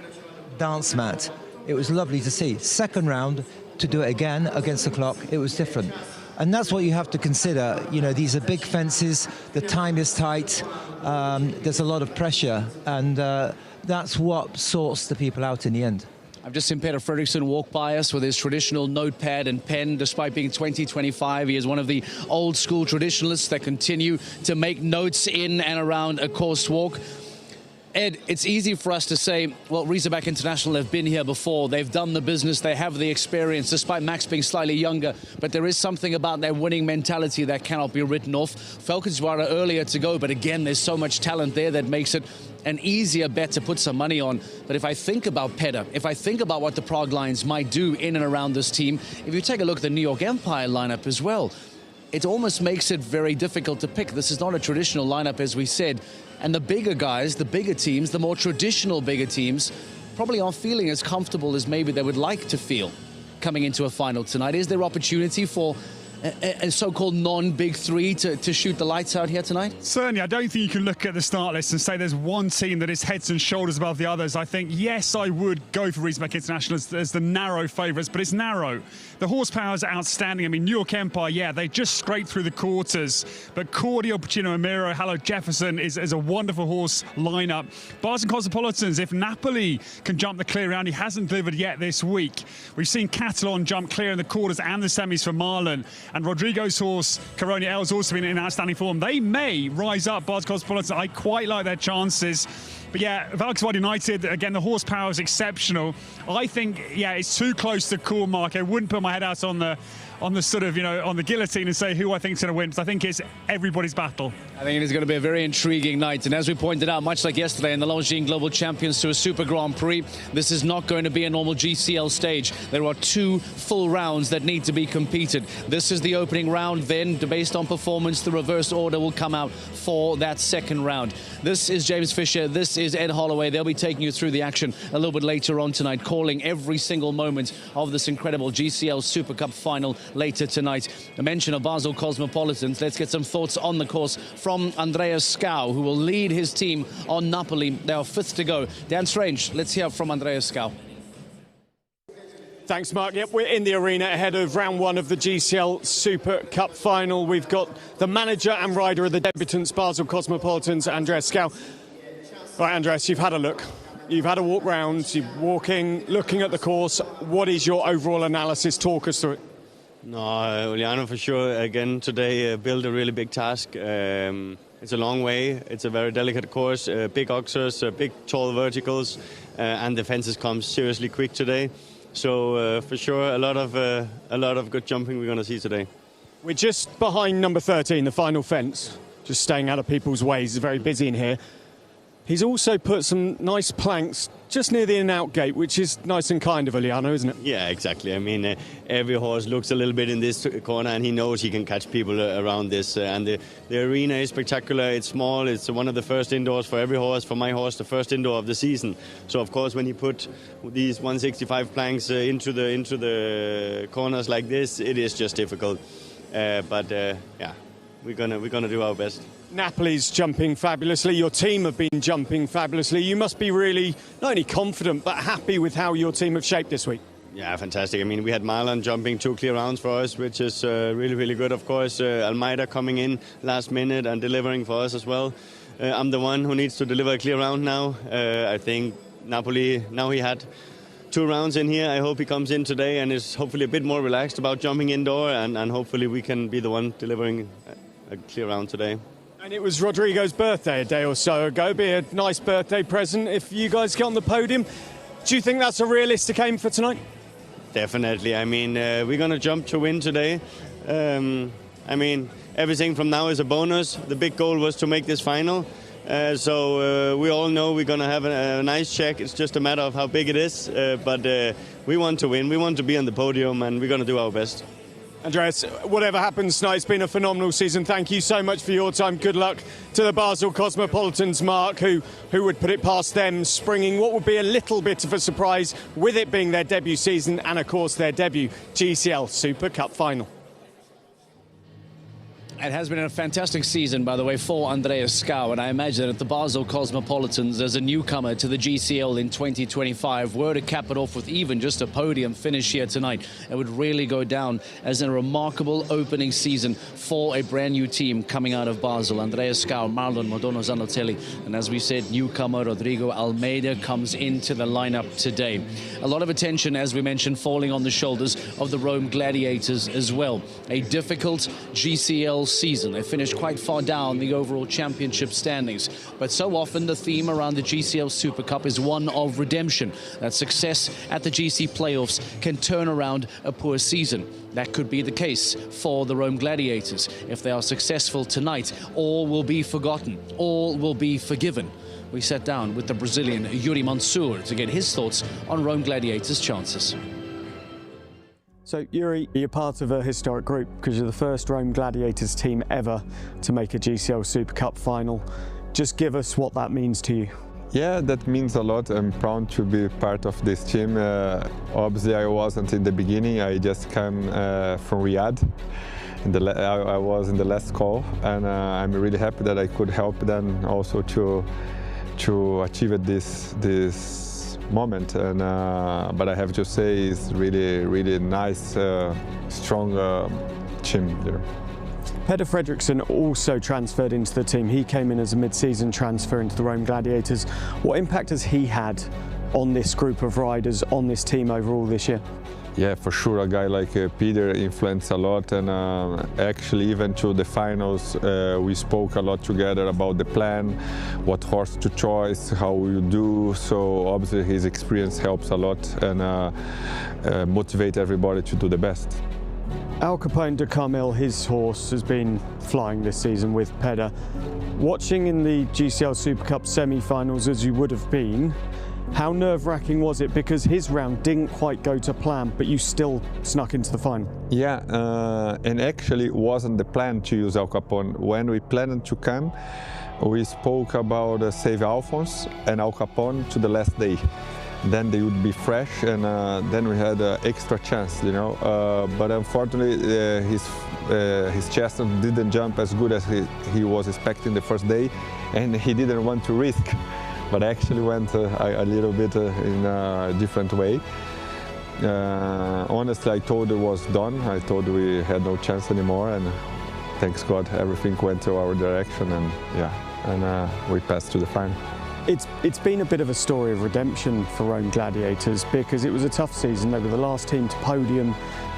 dance mat. It was lovely to see. Second round, to do it again against the clock, it was different. And that's what you have to consider. You know, these are big fences, the time is tight, there's a lot of pressure, and that's what sorts the people out in the end. I've just seen Peter Fredriksson walk by us with his traditional notepad and pen. Despite being 20-25, he is one of the old school traditionalists that continue to make notes in and around a course walk. Ed, it's easy for us to say, well, Razorback International have been here before, they've done the business, they have the experience, despite Max being slightly younger, but there is something about their winning mentality that cannot be written off. Falconswara earlier to go, but again, there's so much talent there that makes it an easier bet to put some money on. But if I think about Petter, if I think about what the Prague Lions might do in and around this team, if you take a look at the New York Empire lineup as well, it almost makes it very difficult to pick. This is not a traditional lineup, as we said. And the bigger guys, the bigger teams, the more traditional bigger teams, probably aren't feeling as comfortable as maybe they would like to feel coming into a final tonight. Is there opportunity for a so-called non-big three to shoot the lights out here tonight? Certainly, I don't think you can look at the start list and say there's one team that is heads and shoulders above the others. I think, yes, I would go for Razorback International as the narrow favourites, but it's narrow. The horsepower is outstanding. I mean, New York Empire, yeah, they just scraped through the quarters, but Cordial, Pacino Amiro, Hallo Jefferson is a wonderful horse lineup. Bars and Cosmopolitans, if Napoli can jump the clear round, he hasn't delivered yet this week. We've seen Catalan jump clear in the quarters and the semis for Marlon. And Rodrigo's horse, Caronia L, has also been in outstanding form. They may rise up, Bars Cosmopolitan. I quite like their chances. But yeah, Valkenswaard United, again, the horsepower is exceptional. I think, yeah, it's too close to call, Mark. I wouldn't put my head out on the sort of, on the guillotine and say who I think is going to win. So I think it's everybody's battle. I think it is going to be a very intriguing night. And as we pointed out, much like yesterday in the Longines Global Champions to a Super Grand Prix, this is not going to be a normal GCL stage. There are 2 full rounds that need to be competed. This is the opening round. Then, based on performance, the reverse order will come out for that second round. This is James Fisher. This is Ed Holloway. They'll be taking you through the action a little bit later on tonight, calling every single moment of this incredible GCL Super Cup final later tonight. A mention of Basel Cosmopolitans. Let's get some thoughts on the course from Andreas Skau, who will lead his team on Napoli. They are 5th to go. Dan Strange, let's hear from Andreas Skau. Thanks, Mark. Yep, we're in the arena ahead of round 1 of the GCL Super Cup final. We've got the manager and rider of the debutants, Basel Cosmopolitans, Andreas Skau. Right, Andreas, you've had a look. You've had a walk round. You're walking, looking at the course. What is your overall analysis? Talk us through it. No, Juliano, for sure, again, today built a really big task. It's a long way. It's a very delicate course, big oxers, big tall verticals, and the fences come seriously quick today. So for sure, a lot of good jumping we're going to see today. We're just behind number 13, the final fence, just staying out of people's ways. It's very busy in here. He's also put some nice planks just near the in-out gate, which is nice and kind of Juliano, isn't it? Yeah, exactly. I mean, every horse looks a little bit in this corner, and he knows he can catch people around this. And the arena is spectacular. It's small. It's one of the first indoors for every horse. For my horse, the first indoor of the season. So, of course, when you put these 165 planks into the corners like this, it is just difficult. But yeah, we're gonna do our best. Napoli's jumping fabulously. Your team have been jumping fabulously. You must be really not only confident but happy with how your team have shaped this week. Yeah, fantastic. I mean, we had Marlon jumping 2 clear rounds for us, which is really, really good. Of course, Almeida coming in last minute and delivering for us as well. I'm the one who needs to deliver a clear round now. I think Napoli, now he had 2 rounds in here. I hope he comes in today and is hopefully a bit more relaxed about jumping indoor, and hopefully we can be the one delivering a clear round today. And it was Rodrigo's birthday a day or so ago. It'd be a nice birthday present if you guys get on the podium. Do you think that's a realistic aim for tonight? Definitely. I mean, we're going to jump to win today. I mean, everything from now is a bonus. The big goal was to make this final. So we all know we're going to have a nice check. It's just a matter of how big it is. But we want to win. We want to be on the podium, and we're going to do our best. Andreas, whatever happens tonight, it's been a phenomenal season. Thank you so much for your time. Good luck to the Basel Cosmopolitans, Mark, who would put it past them, springing what would be a little bit of a surprise with it being their debut season and, of course, their debut GCL Super Cup final. It has been a fantastic season, by the way, for Andreas Skau, and I imagine at the Basel Cosmopolitans as a newcomer to the GCL in 2025, were to cap it off with even just a podium finish here tonight, it would really go down as a remarkable opening season for a brand new team coming out of Basel. Andreas Skau, Marlon Modono Zanotelli, and as we said, newcomer Rodrigo Almeida comes into the lineup today. A lot of attention, as we mentioned, falling on the shoulders of the Rome Gladiators as well. A difficult GCL season. They finished quite far down the overall championship standings, but so often the theme around the GCL Super Cup is one of redemption, that success at the GC playoffs can turn around a poor season. That could be the case for the Rome Gladiators. If they are successful tonight, all will be forgotten, all will be forgiven. We sat down with the Brazilian Yuri Mansour to get his thoughts on Rome Gladiators' chances. So, Yuri, you're part of a historic group because you're the first Rome Gladiators team ever to make a GCL Super Cup final. Just give us what that means to you. Yeah, that means a lot. I'm proud to be part of this team. Obviously, I wasn't in the beginning. I just came from Riyadh. I was in the last call, and I'm really happy that I could help them also to achieve this moment. And but I have to say, it's really nice, strong team there. Peder Fredriksson also transferred into the team. He came in as a mid-season transfer into the Rome Gladiators. What impact has he had on this group of riders, on this team overall this year? Yeah, for sure, a guy like Peter influenced a lot, and actually even to the finals we spoke a lot together about the plan, what horse to choose, how we do, so obviously his experience helps a lot and motivate everybody to do the best. Al Capone de Carmel, his horse, has been flying this season with Pedder. Watching in the GCL Super Cup semi-finals as you would have been, how nerve-wracking was it? Because his round didn't quite go to plan, but you still snuck into the final. Yeah, and actually it wasn't the plan to use Al Capone. When we planned to come, we spoke about Save Alphonse and Al Capone to the last day. Then they would be fresh, and then we had an extra chance, you know. But unfortunately, his chestnut didn't jump as good as he was expecting the first day, and he didn't want to risk. But actually went a little bit in a different way. Honestly, I thought it was done. I thought we had no chance anymore, and thanks God, everything went to our direction, and yeah, and we passed to the final. It's been a bit of a story of redemption for Rome Gladiators, because it was a tough season. They were the last team to podium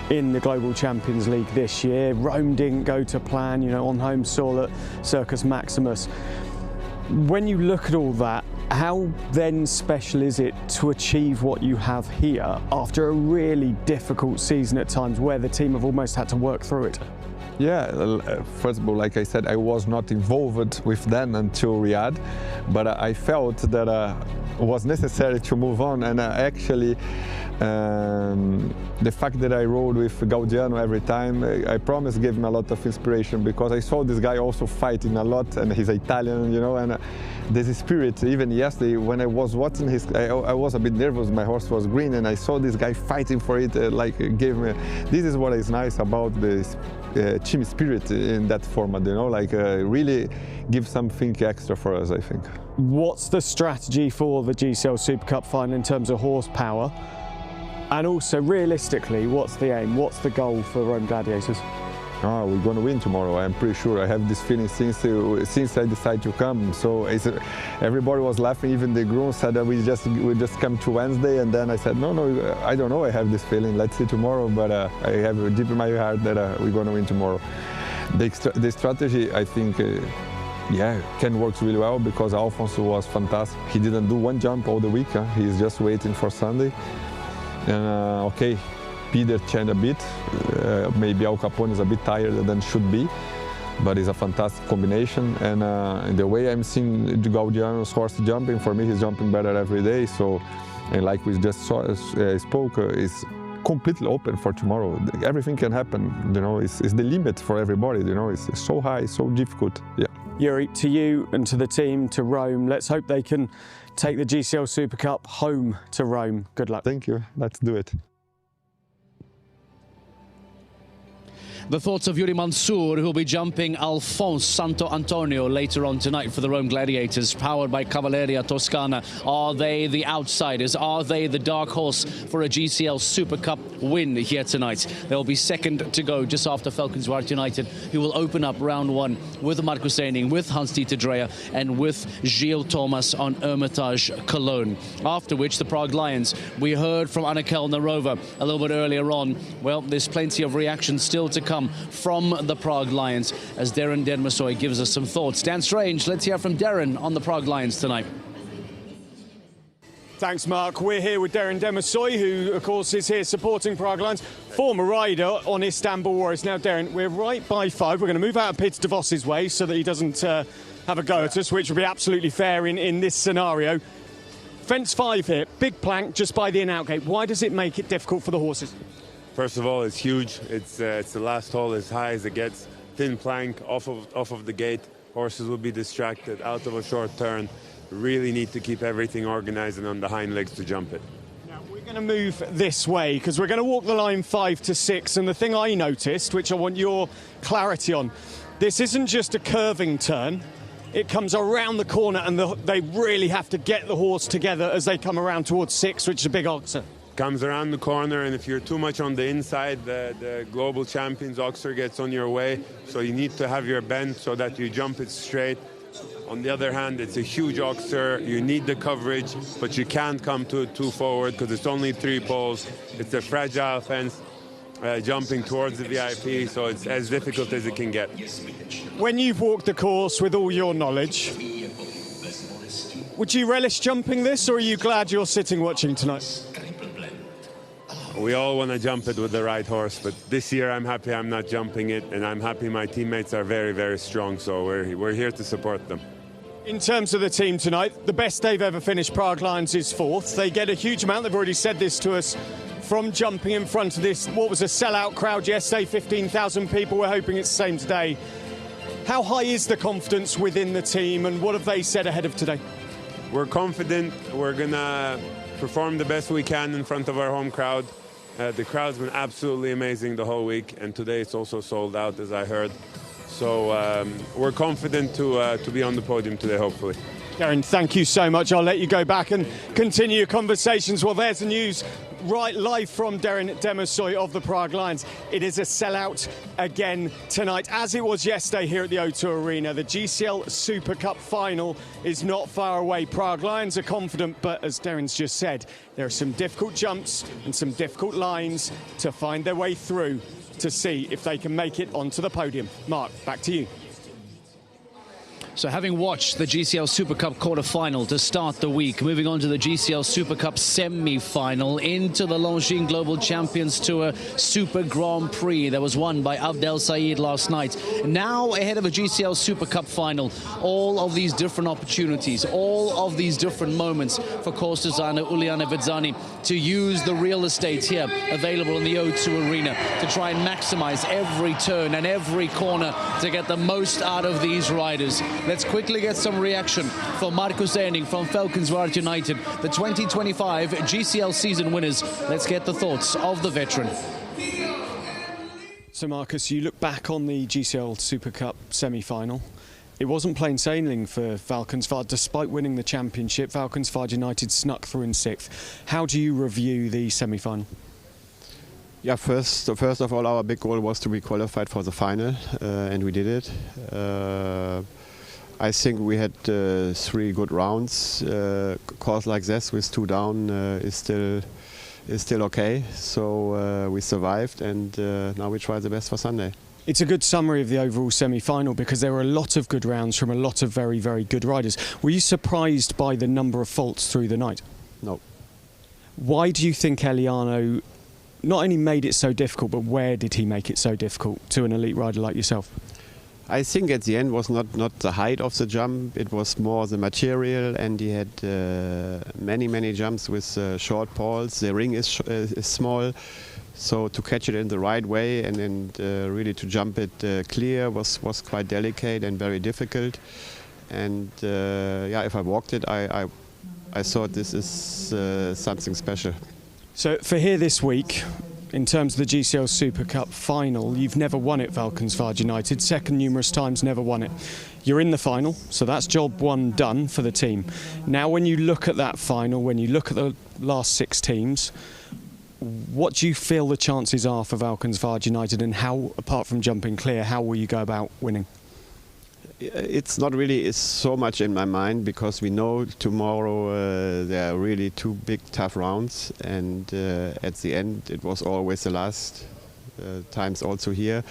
in the Global Champions League this year. Rome didn't go to plan, you know, on home soil at Circus Maximus. When you look at all that, how then special is it to achieve what you have here after a really difficult season at times where the team have almost had to work through it? Yeah, first of all, like I said, I was not involved with them until Riyadh, but I felt that it was necessary to move on, and actually the fact that I rode with Gaudiano every time, I promise gave me a lot of inspiration, because I saw this guy also fighting a lot, and he's Italian, you know, and there's spirit. Even yesterday when I was watching I was a bit nervous, my horse was green, and I saw this guy fighting for it, gave me, this is what is nice about this team spirit in that format, you know, really give something extra for us, I think. What's the strategy for the GCL Super Cup final in terms of horsepower? And also, realistically, what's the aim? What's the goal for Rome Gladiators? Oh, we're going to win tomorrow. I'm pretty sure. I have this feeling since I decided to come. So everybody was laughing. Even the groom said that we just come to Wednesday, and then I said, no, I don't know. I have this feeling. Let's see tomorrow. But I have deep in my heart that we're going to win tomorrow. The strategy, I think, can work really well, because Alfonso was fantastic. He didn't do one jump all the week. He's just waiting for Sunday. And okay. Peter changed a bit, maybe Al Capone is a bit tired than should be, but it's a fantastic combination, and the way I'm seeing Gaudiano's horse jumping, for me he's jumping better every day, so, and like we just spoke, is completely open for tomorrow. Everything can happen, you know, it's the limit for everybody, you know, it's so high, so difficult, yeah. Yuri, to you and to the team, to Rome, let's hope they can take the GCL Super Cup home to Rome. Good luck. Thank you, let's do it. The thoughts of Yuri Mansour, who'll be jumping Alphonse Santo Antonio later on tonight for the Rome Gladiators, powered by Cavalleria Toscana. Are they the outsiders? Are they the dark horse for a GCL Super Cup win here tonight? They'll be second to go just after Falcons-Wart United, who will open up round one with Marcus Eining, with Hans-Dieter Dreyer, and with Gilles Thomas on Hermitage Cologne. After which, the Prague Lions. We heard from Anakel Narova a little bit earlier on. Well, there's plenty of reaction still to come from the Prague Lions, as Darren Dermasoy gives us some thoughts. Dan Strange, let's hear from Darren on the Prague Lions tonight. Thanks, Mark. We're here with Darren Dermasoy, who, of course, is here supporting Prague Lions, former rider on Istanbul Warriors. Now, Darren, we're right by 5. We're going to move out of Peter DeVos's way so that he doesn't have a go at us, which would be absolutely fair in this scenario. Fence 5 here, big plank just by the in-out gate. Why does it make it difficult for the horses? First of all, it's huge. It's the last hole, as high as it gets. Thin plank off of the gate. Horses will be distracted out of a short turn. Really need to keep everything organized and on the hind legs to jump it. Now, we're going to move this way because we're going to walk the line 5 to 6. And the thing I noticed, which I want your clarity on, this isn't just a curving turn. It comes around the corner, and they really have to get the horse together as they come around towards 6, which is a big oxer. Comes around the corner, and if you're too much on the inside, the global champions oxer gets on your way. So you need to have your bend so that you jump it straight. On the other hand, it's a huge oxer. You need the coverage, but you can't come too forward because it's only 3 poles. It's a fragile fence jumping towards the VIP, so it's as difficult as it can get. When you've walked the course with all your knowledge, would you relish jumping this, or are you glad you're sitting watching tonight? We all want to jump it with the right horse, but this year I'm happy I'm not jumping it, and I'm happy my teammates are very, very strong, so we're here to support them. In terms of the team tonight, the best they've ever finished, Prague Lions, is 4th. They get a huge amount, they've already said this to us, from jumping in front of this, what was a sellout crowd yesterday, 15,000 people. We're hoping it's the same today. How high is the confidence within the team, and what have they said ahead of today? We're confident. We're going to perform the best we can in front of our home crowd. The crowd's been absolutely amazing the whole week, and today it's also sold out, as I heard. So we're confident to be on the podium today, hopefully. Darren, thank you so much. I'll let you go back and continue your conversations. Well, there's the news right live from Darren Demesoy of the Prague Lions. It is a sellout again tonight, as it was yesterday here at the O2 Arena. The GCL Super Cup final is not far away. Prague Lions are confident, but as Darren's just said, there are some difficult jumps and some difficult lines to find their way through to see if they can make it onto the podium. Mark, back to you. So having watched the GCL Super Cup quarter-final to start the week, moving on to the GCL Super Cup semi-final, into the Longines Global Champions Tour Super Grand Prix that was won by Abdel Said last night. Now ahead of a GCL Super Cup final, all of these different opportunities, all of these different moments for course designer Uliana Vidzani to use the real estate here available in the O2 Arena to try and maximize every turn and every corner to get the most out of these riders. Let's quickly get some reaction from Marcus Ehning from Valkenswaard United, the 2025 GCL season winners. Let's get the thoughts of the veteran. So Marcus, you look back on the GCL Super Cup semi-final. It wasn't plain sailing for Valkenswaard. Despite winning the championship, Valkenswaard United snuck through in 6th. How do you review the semi-final? Yeah, first of all, our big goal was to be qualified for the final, and we did it. I think we had 3 good rounds. Course like this with 2 down is still okay. So we survived, and now we try the best for Sunday. It's a good summary of the overall semi-final because there were a lot of good rounds from a lot of very, very good riders. Were you surprised by the number of faults through the night? No. Why do you think Eliano not only made it so difficult, but where did he make it so difficult to an elite rider like yourself? I think at the end was not the height of the jump, it was more the material, and he had many jumps with short poles. The ring is small, so to catch it in the right way and then really to jump it clear was quite delicate and very difficult. And yeah, if I walked it, I thought this is something special. So for here this week, in terms of the GCL Super Cup final, you've never won it, Valkenswaard United. Second numerous times, never won it. You're in the final, so that's job 1 done for the team. Now when you look at that final, when you look at the last 6 teams, what do you feel the chances are for Valkenswaard United, and how, apart from jumping clear, how will you go about winning? It's not really so much in my mind because we know tomorrow there are really 2 big tough rounds, and at the end it was always the last times also here.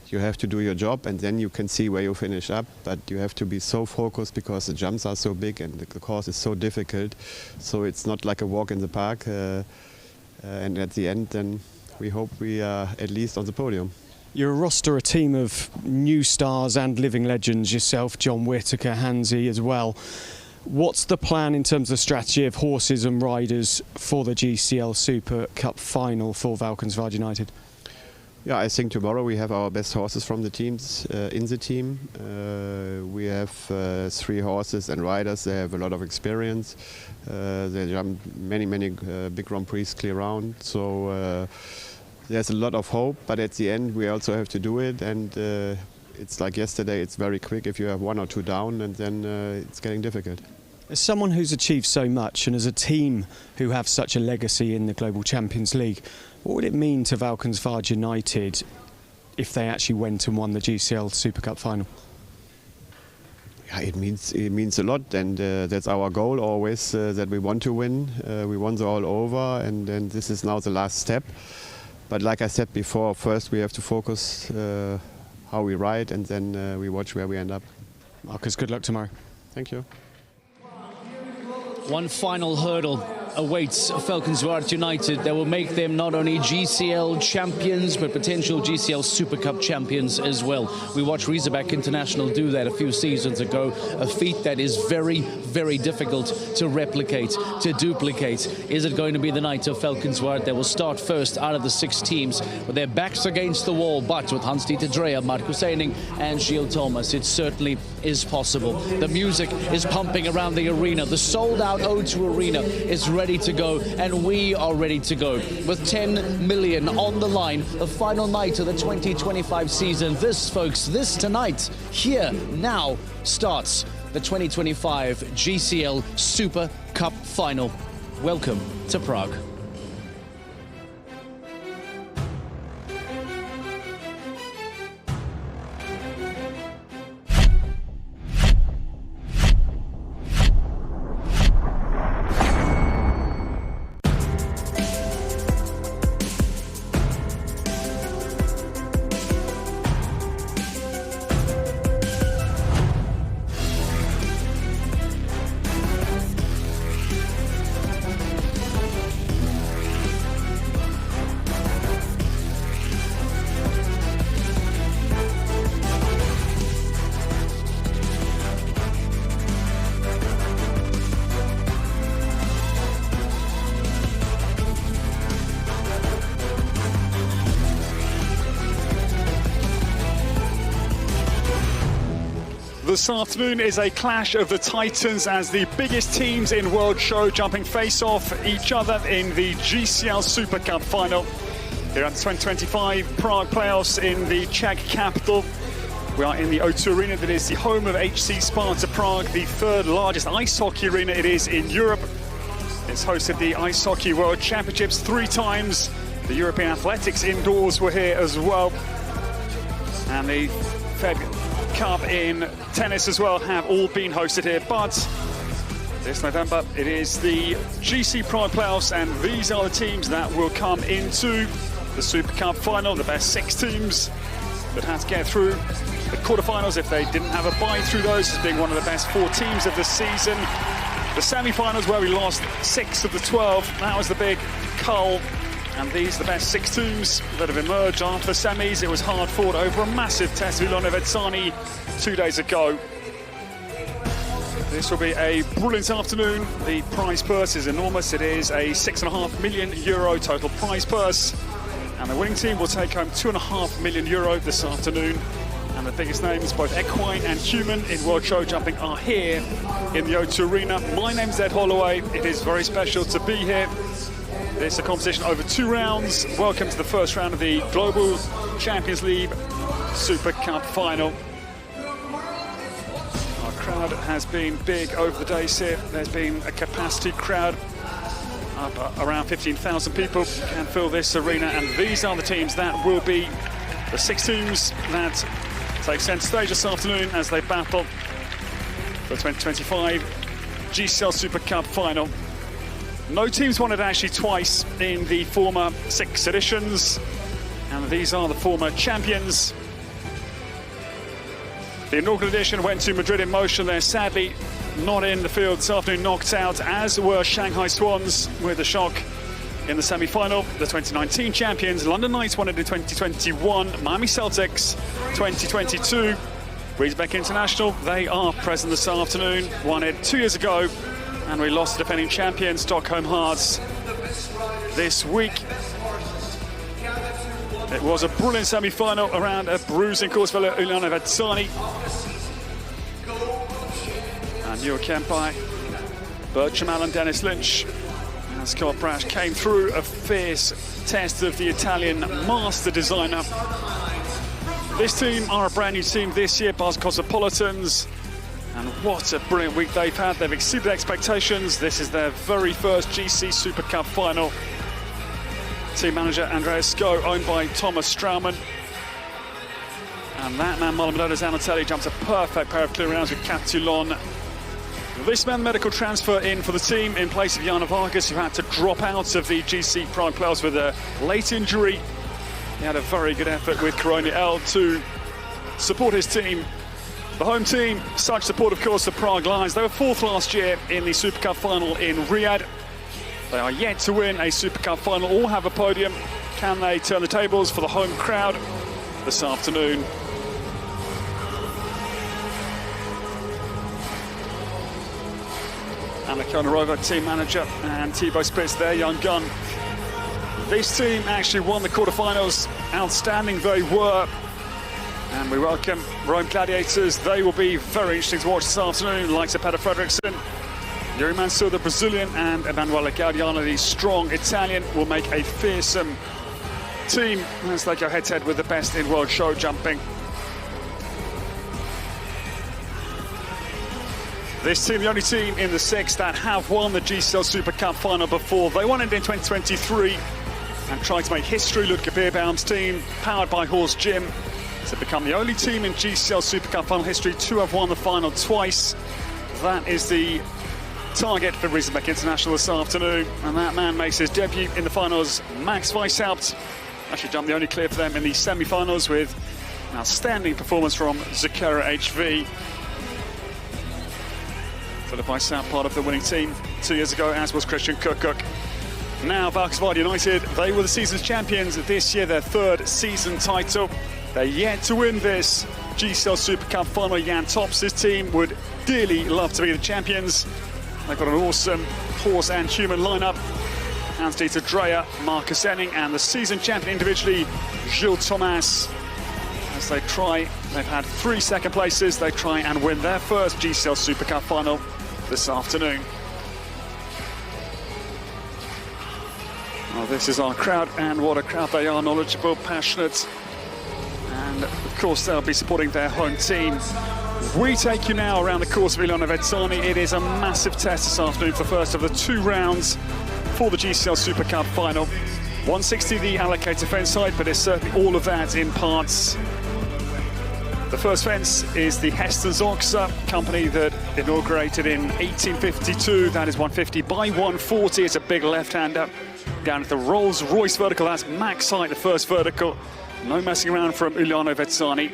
You have to do your job and then you can see where you finish up, but you have to be so focused because the jumps are so big and the course is so difficult, so it's not like a walk in the park, and at the end then we hope we are at least on the podium. You're a team of new stars and living legends, yourself, John Whittaker, Hansi as well. What's the plan in terms of strategy of horses and riders for the GCL Super Cup final for Valkenswaard United? Yeah, I think tomorrow we have our best horses from the teams in the team. We have 3 horses and riders. They have a lot of experience. They jump many big Grand Prix clear round. So there's a lot of hope, but at the end we also have to do it, and it's like yesterday, it's very quick if you have 1 or 2 down, and then it's getting difficult. As someone who's achieved so much, and as a team who have such a legacy in the Global Champions League, what would it mean to Valkenswaard United if they actually went and won the GCL Super Cup final? it means a lot, and that's our goal always, that we want to win. We want it all over, and this is now the last step. But like I said before, first we have to focus how we ride, and then we watch where we end up. Marcus, good luck tomorrow. Thank you. One final hurdle awaits Valkenswaard United that will make them not only GCL champions but potential GCL Super Cup champions as well. We watched Razorback International do that a few seasons ago, a feat that is very, very difficult to replicate, to duplicate. Is it going to be the night of Valkenswaard that will start first out of the 6 teams with their backs against the wall, but with Hans-Dieter Dreyer, Marcus Eining and Gilles Thomas? It certainly is possible. The music is pumping around the arena. The sold-out O2 Arena is ready to go, and we are ready to go. With 10 million on the line, the final night of the 2025 season. This, folks, this tonight, here, now, starts the 2025 GCL Super Cup Final. Welcome to Prague. This afternoon is a clash of the titans as the biggest teams in world show jumping face off each other in the GCL Super Cup final. Here at the 2025 Prague playoffs in the Czech capital. We are in the O2 Arena that is the home of HC Sparta Prague, the 3rd largest ice hockey arena it is in Europe. It's hosted the Ice Hockey World Championships 3 times. The European Athletics indoors were here as well. And the Fed Cup in tennis as well have all been hosted here, but this November it is the GC Prague playoffs, and these are the teams that will come into the Super Cup final, the best 6 teams that had to get through the quarterfinals if they didn't have a bye through those, as being one of the best 4 teams of the season. The semi-finals where we lost 6 of the 12, that was the big cull. And these are the best 6 teams that have emerged after the semis. It was hard fought over a massive test of Ilona Vetsani 2 days ago. This will be a brilliant afternoon. The prize purse is enormous. It is a €6.5 million total prize purse. And the winning team will take home €2.5 million this afternoon. And the biggest names, both equine and human, in World Show Jumping are here in the O2 Arena. My name's Ed Holloway. It is very special to be here. It's a competition over 2 rounds. Welcome to the first round of the Global Champions League Super Cup Final. Our crowd has been big over the days here. There's been a capacity crowd up around 15,000 people can fill this arena, and these are the teams that will be the 6 teams that take centre stage this afternoon as they battle for the 2025 GCL Super Cup Final. No teams won it actually twice in the former 6 editions, and these are the former champions. The inaugural edition went to Madrid in Motion. They're sadly not in the field this afternoon, knocked out, as were Shanghai Swans with a shock in the semi-final. The 2019 champions, London Knights, won it in 2021. Miami Celtics, 2022. Razorback International, they are present this afternoon, won it 2 years ago. And we lost the defending champion, Stockholm Hearts, this week. It was a brilliant semi-final around a bruising course for Ilona Vetsani. And New Kempai, Bertram Allen, Dennis Lynch, and Scott Brash came through a fierce test of the Italian master designer. This team are a brand new team this year, Basel Cosmopolitans. And what a brilliant week they've had. They've exceeded expectations. This is their very first GC Super Cup final. Team manager Andreas Sko, owned by Thomas Straumann. And that man, Marlon Zanatelli, jumps a perfect pair of clear rounds with Catulon. This man, medical transfer in for the team in place of Jana Vargas, who had to drop out of the GC Prague playoffs with a late injury. He had a very good effort with Corona L to support his team. The home team, such support, of course, the Prague Lions. They were fourth last year in the Super Cup final in Riyadh. They are yet to win a Super Cup final or have a podium. Can they turn the tables for the home crowd this afternoon? Anna Konarova, team manager, and Thibaut Spitz, their young gun. This team actually won the quarterfinals. Outstanding they were. And we welcome Rome Gladiators. They will be very interesting to watch this afternoon. Likes of Peter Fredriksson, Yuri Mansur, the Brazilian, and Emanuele Gaudiano, the strong Italian, will make a fearsome team as they go head-to-head with the best in world show jumping. This team, the only team in the six that have won the GCL Super Cup final before. They won it in 2023 and tried to make history. Ludger Beerbaum's team, powered by Horst Gym, to become the only team in GCL Super Cup final history to have won the final twice. That is the target for Riesenbeck International this afternoon. And that man makes his debut in the finals. Max Weishaupt actually jumped the only clear for them in the semi-finals with an outstanding performance from Zucchero HV. Philip Weishaupt, part of the winning team 2 years ago, as was Christian Kukuk. Now, Valkenswaard United, they were the season's champions this year, their third season title. They're yet to win this GCL Super Cup final. Jan Tops' team would dearly love to be the champions. They've got an awesome horse and human lineup. Hans-Dieter Dreyer, Marcus Enning, and the season champion individually, Gilles Thomas. As they try, they've had 3 second places. They try and win their first GCL Super Cup final this afternoon. Well, this is our crowd, and what a crowd they are, knowledgeable, passionate, and of course they'll be supporting their home team. We take you now around the course of Ilona Vetsani. It is a massive test this afternoon for the first of the 2 rounds for the GCL Super Cup final. 160 the allocated fence height, but it's certainly all of that in parts. The first fence is the Heston's Oxa company that inaugurated in 1852. That is 150 by 140. It's a big left-hander. Down at the Rolls-Royce vertical, that's max height, the first vertical. No messing around from Uliano Vetsani.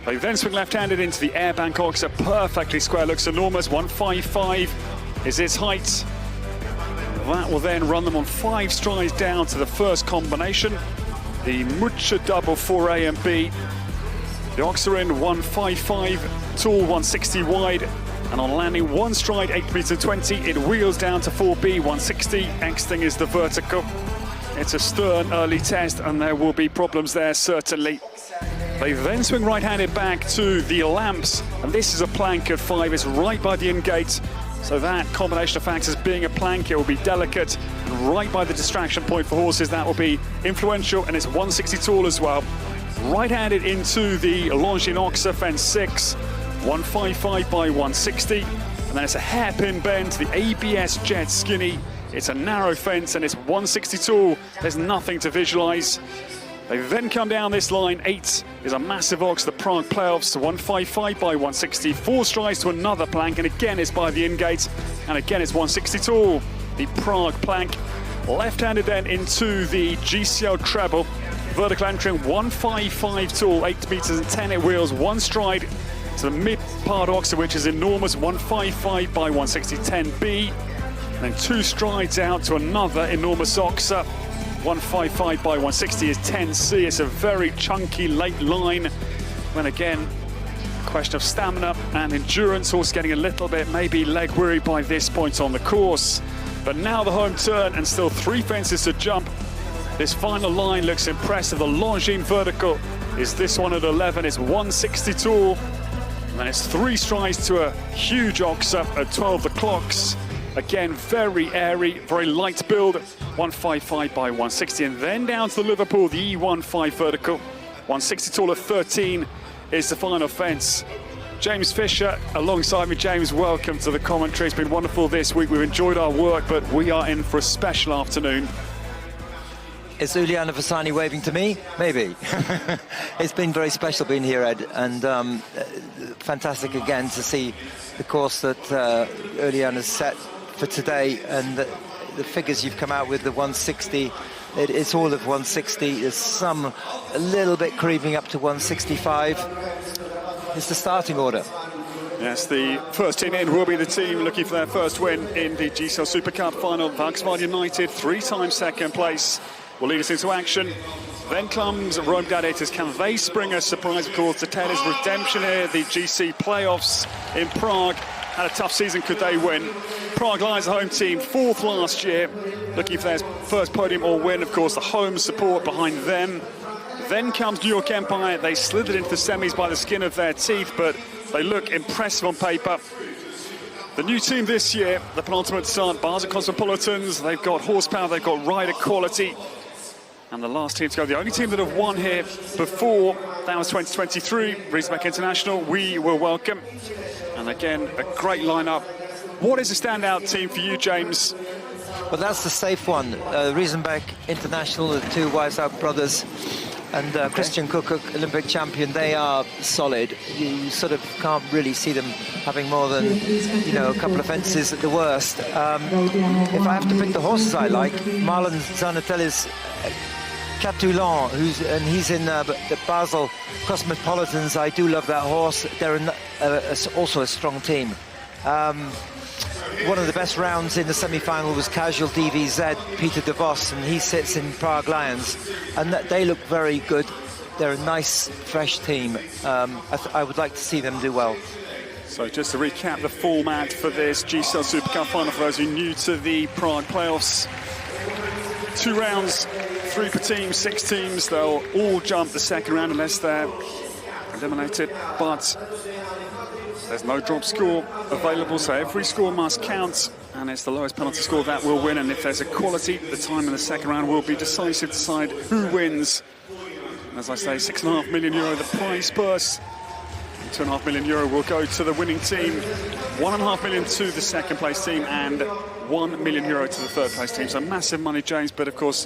They then swing left-handed into the Airbank Oxa, perfectly square, looks enormous. 155 is its height. That will then run them on 5 strides down to the first combination. The Mucha double 4A and B. The Oxa in 155 tall, 160 wide, and on landing 1 stride, 8.20 meters. It wheels down to 4B, 160. Next thing is the vertical. It's a stern early test, and there will be problems there, certainly. They then swing right-handed back to the lamps, and this is a plank at 5. It's right by the in-gate, so that combination of factors being a plank, it will be delicate, and right by the distraction point for horses, that will be influential, and it's 160 tall as well. Right-handed into the Longines Oxa, fence 6, 155 by 160, and then it's a hairpin bend to the ABS Jet Skinny. It's a narrow fence and it's 160 tall. There's nothing to visualize. They then come down this line. 8 is a massive Ox, the Prague playoffs, 155 by 160. 4 strides to another plank, and again it's by the in-gate, and again it's 160 tall. The Prague plank. Left-handed then into the GCL treble. Vertical entering 155 tall, 8 meters and 10 it wheels, 1 stride to the mid-part Oxa, which is enormous, 155 by 160, 10B. Then 2 strides out to another enormous Oxa, 155 by 160 is 10C. It's a very chunky late line, when again, question of stamina and endurance. Horse getting a little bit maybe leg weary by this point on the course. But now the home turn and still 3 fences to jump. This final line looks impressive. The Longines vertical is this one at 11. It's 160 tall. And then it's 3 strides to a huge Oxa at 12 the clocks. Again, very airy, very light build. 155 by 160. And then down to the Liverpool, the E15 vertical. 160 tall at 13 is the final fence. James Fisher alongside me. James, welcome to the commentary. It's been wonderful this week. We've enjoyed our work, but we are in for a special afternoon. Is Uliana Vasani waving to me? Maybe. It's been very special being here, Ed, and fantastic again to see the course that Uliana's set for today, and the figures you've come out with, the 160. It's all of 160. There's some a little bit creeping up to 165. It's the starting order. Yes, the first team in will be the team looking for their first win in the GCL Super Cup final. Valkenswaard United, 3-time second place, will lead us into action. Then comes Rome Gladiators. Can they spring a surprise, of course, to Taylor's redemption here, the GC playoffs in Prague? Had a tough season, could they win? Prague Lions, the home team, 4th last year, looking for their first podium or win. Of course, the home support behind them. Then comes New York Empire. They slithered into the semis by the skin of their teeth, but they look impressive on paper. The new team this year, the penultimate start, Basel Cosmopolitans. They've got horsepower, they've got rider quality. And the last team to go, the only team that have won here before, that was 2023, Riesbeck International, we will welcome. And again, a great lineup. What is a standout team for you, James? Well, that's the safe one. Riesenbeck International, the two Weishaupt brothers, and Christian Kuckuck, Olympic champion. They are solid. You sort of can't really see them having more than, you know, a couple of fences at the worst. If I have to pick the horses I like, Marlon Zanatelli's Catoulon, he's in the Basel Cosmopolitans. I do love that horse. They're also a strong team. One of the best rounds in the semi-final was Casual DVZ, Peter de Vos, and he sits in Prague Lions, and they look very good. They're a nice, fresh team. I would like to see them do well. So just to recap the format for this GCL Super Cup final for those who are new to the Prague playoffs. 2 rounds, 3 per team, 6 teams. They'll all jump the second round unless they're eliminated, but there's no drop score available, so every score must count, and it's the lowest penalty score that will win. And if there's equality, the time in the second round will be decisive to decide who wins. And as I say, €6.5 million, the prize purse. €2.5 million will go to the winning team, €1.5 million to the second place team, and €1 million to the third place team. So massive money, James, but of course,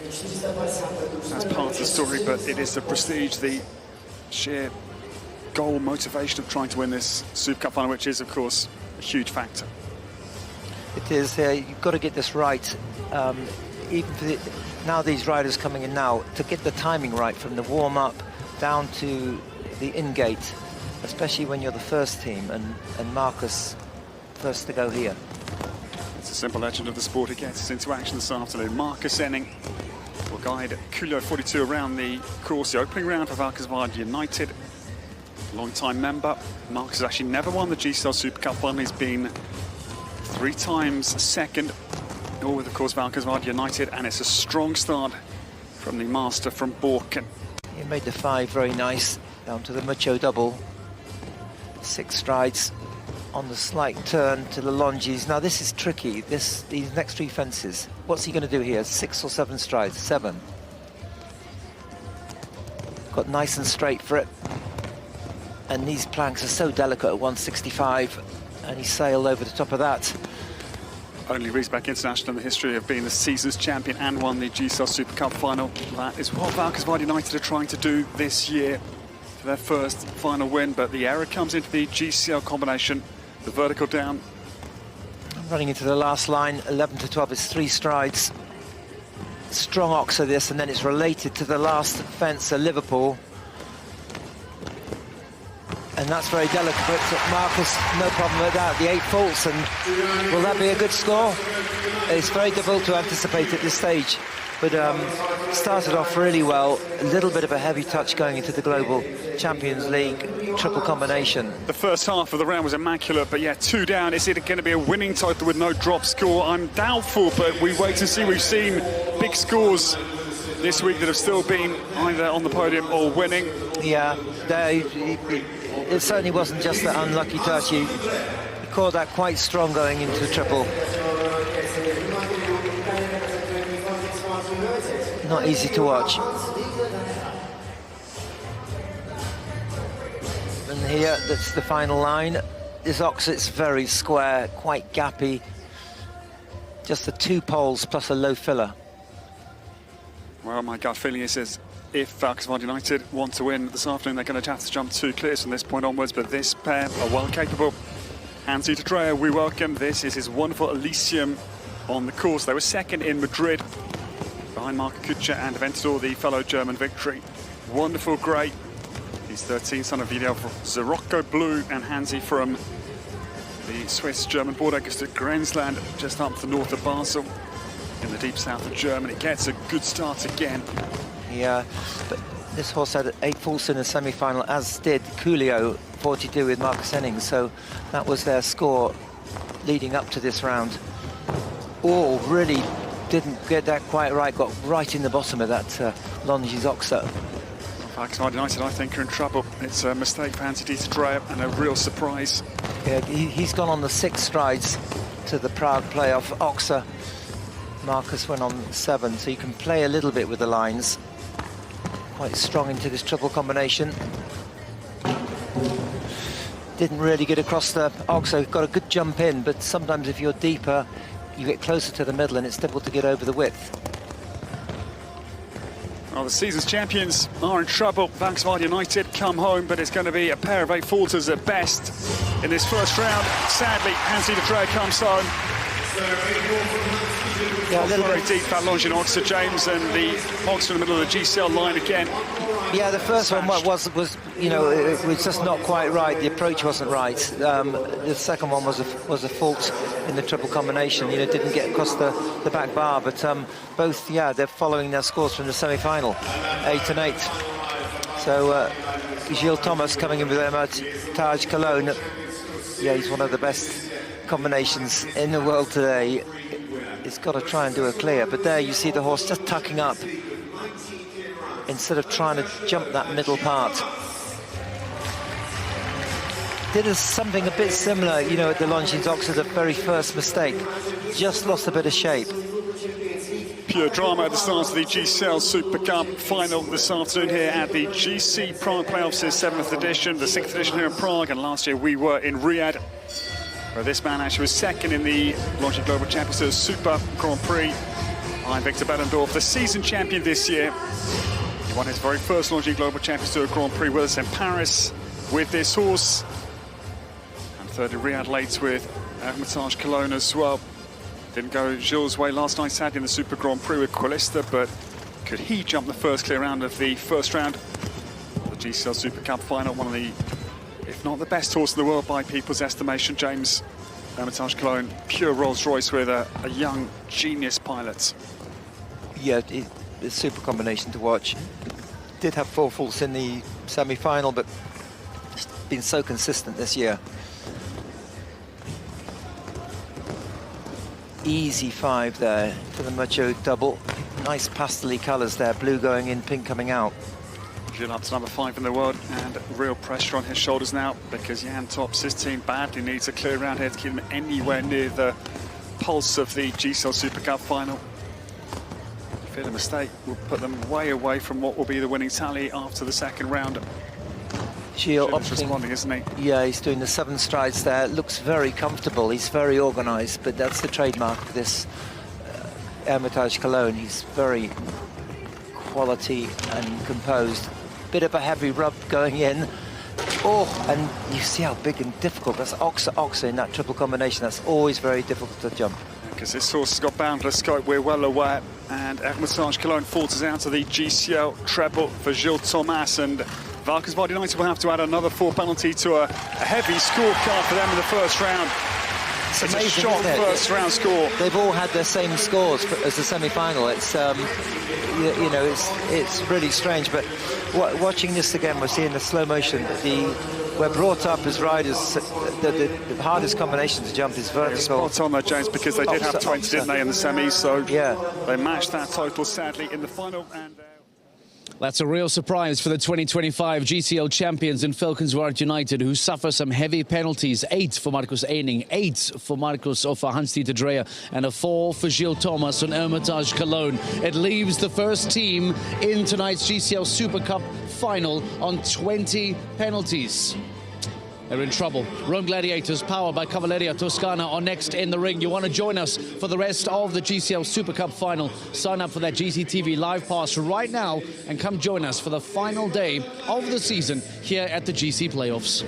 that's part of the story, but it is the prestige, the sheer goal motivation of trying to win this Super Cup final, which is, of course, a huge factor. It is. You've got to get this right. Even for now, these riders coming in now, to get the timing right from the warm-up down to the in-gate, especially when you're the first team, and Marcus first to go here. It's a simple legend of the sport. It gets us into action this afternoon. Marcus Enning will guide Kulio 42 around the course, the opening round for Valkenswaard United. Long-time member. Marcus has actually never won the GCL Super Cup final. He's been 3 times second, all with, of course, Valkenswaard United, and it's a strong start from the master from Borken. He made the 5 very nice, down to the Mucho double. 6 strides on the slight turn to the longes. Now this is tricky, these next 3 fences. What's he going to do here? 6 or 7 strides? 7. Got nice and straight for it. And these planks are so delicate at 165, and he sailed over the top of that. Only Riesbeck International in the history of being the season's champion and won the GCL Super Cup final. That is what Valkenswaard United are trying to do this year for their first final win, but the error comes into the GCL combination, the vertical down. Running into the last line, 11 to 12 is 3 strides. Strong oxer this, and then it's related to the last fence, Liverpool. And that's very delicate, but Marcus, no problem with that. The 8 faults, and will that be a good score? It's very difficult to anticipate at this stage, but started off really well. A little bit of a heavy touch going into the Global Champions League triple combination. The first half of the round was immaculate, but yeah, 2 down. Is it going to be a winning total with no drop score? I'm doubtful, but we wait and see. We've seen big scores this week that have still been either on the podium or winning. Yeah, it certainly wasn't just that unlucky touch. He caught that quite strong going into the triple. Not easy to watch. And here, that's the final line. This oxet's very square, quite gappy. Just the 2 poles plus a low filler. Well, my gut feeling is if Valkenswaard United want to win this afternoon, they're going to have to jump 2 clears from this point onwards, but this pair are well capable. Hans-Dieter Dreyer, we welcome. This is his wonderful Elysium on the course. They were second in Madrid, behind Marco Kutscher and Aventador, the fellow German victory. Wonderful, great. He's 13, son of Vidal from Sirocco Blue, and Hansi from the Swiss-German border, goes to Grenzland, just up to the north of Basel, in the deep south of Germany. Gets a good start again. Yeah, but this horse had 8 faults in the semi-final, as did Coolio, 42 with Marcus Henning, so that was their score leading up to this round. Oh, really didn't get that quite right, got right in the bottom of that Longes Oxer. Valkenswaard United, I think, are in trouble. It's a mistake for Hans-Dieter Dreyer and a real surprise. Yeah, he's gone on the 6 strides to the Prague playoff. Oxer, Marcus went on 7, so you can play a little bit with the lines. Quite strong into this triple combination. Didn't really get across the Oxer, got a good jump in, but sometimes if you're deeper, you get closer to the middle and it's difficult to get over the width. Well, the season's champions are in trouble. Valkenswaard United come home, but it's going to be a pair of 8 faulters at best in this first round. Sadly, Hans-Dieter Dreyer comes home. Yeah, a little very bit deep, that Longines Oxer, James, and the Oxer in the middle of the GCL line again. Yeah, the first one was you know, it was just not quite right. The approach wasn't right. The second one was a fault in the triple combination. You know, didn't get across the back bar. But both, yeah, they're following their scores from the semi-final, 8 and 8. So Gilles Thomas coming in with Hermitage Cologne. Yeah, he's one of the best combinations in the world today. He's got to try and do a clear. But there you see the horse just tucking up, instead of trying to jump that middle part. Did something a bit similar, you know, at the Longines Oxer, the very first mistake. Just lost a bit of shape. Pure drama at the start of the GCL Super Cup final this afternoon here at the GC Prague Playoffs, 7th edition, the 6th edition here in Prague, and last year we were in Riyadh, where this man actually was second in the Longines Global Champions Tour Super Grand Prix behind Victor Bettendorf, the season champion this year. He won his very first Longines Global Champions Tour Grand Prix with us in Paris with this horse, and third in Riyadh late with Hermitage Cologne as well. Didn't go Gilles' way last night, sadly, in the Super Grand Prix with Qualista, but could he jump the first clear round of the first round of the GCL Super Cup final? One of the, if not the best horse in the world by people's estimation, James. Hermitage Cologne, pure Rolls-Royce with a young genius pilot. Yeah, it's a super combination to watch. Did have 4 faults in the semi-final, but been so consistent this year. Easy 5 there for the Macho double. Nice pastel-y colours there, blue going in, pink coming out. Gilles up to number 5 in the world, and real pressure on his shoulders now, because Jan Tops, his team, badly needs a clear round here to keep them anywhere near the pulse of the GCL Super Cup final. If a mistake will put them way away from what will be the winning tally after the second round. Gilles responding, isn't he? Yeah, he's doing the 7 strides there. Looks very comfortable. He's very organised, but that's the trademark of this Hermitage Cologne. He's very quality and composed. Bit of a heavy rub going in. Oh, and you see how big and difficult. That's Oxer in that triple combination. That's always very difficult to jump. Because this horse has got boundless scope, we're well aware. And Hermitage Cologne falters out to the GCL treble for Gilles Thomas, and Valkenswaard United will have to add another 4 penalty to a heavy scorecard for them in the first round. It's amazing, a shock first round score. They've all had their same scores as the semi-final. It's you know, it's really strange. But watching this again, we're seeing the slow motion. We're brought up as riders. The hardest combination to jump is vertical. Spot on though, James, because they did have 20, didn't they, in the semis? So yeah, they matched that total sadly in the final. And that's a real surprise for the 2025 GCL champions in Valkenswaard United, who suffer some heavy penalties. 8 for Marcus Eining, 8 for Hans-Dieter Dreyer, and a 4 for Gilles Thomas on Hermitage Cologne. It leaves the first team in tonight's GCL Super Cup final on 20 penalties. they're in trouble. Rome Gladiators, powered by Cavalleria Toscana, are next in the ring. You want to join us for the rest of the GCL Super Cup final? Sign up for that GCTV live pass right now and come join us for the final day of the season here at the GC Playoffs.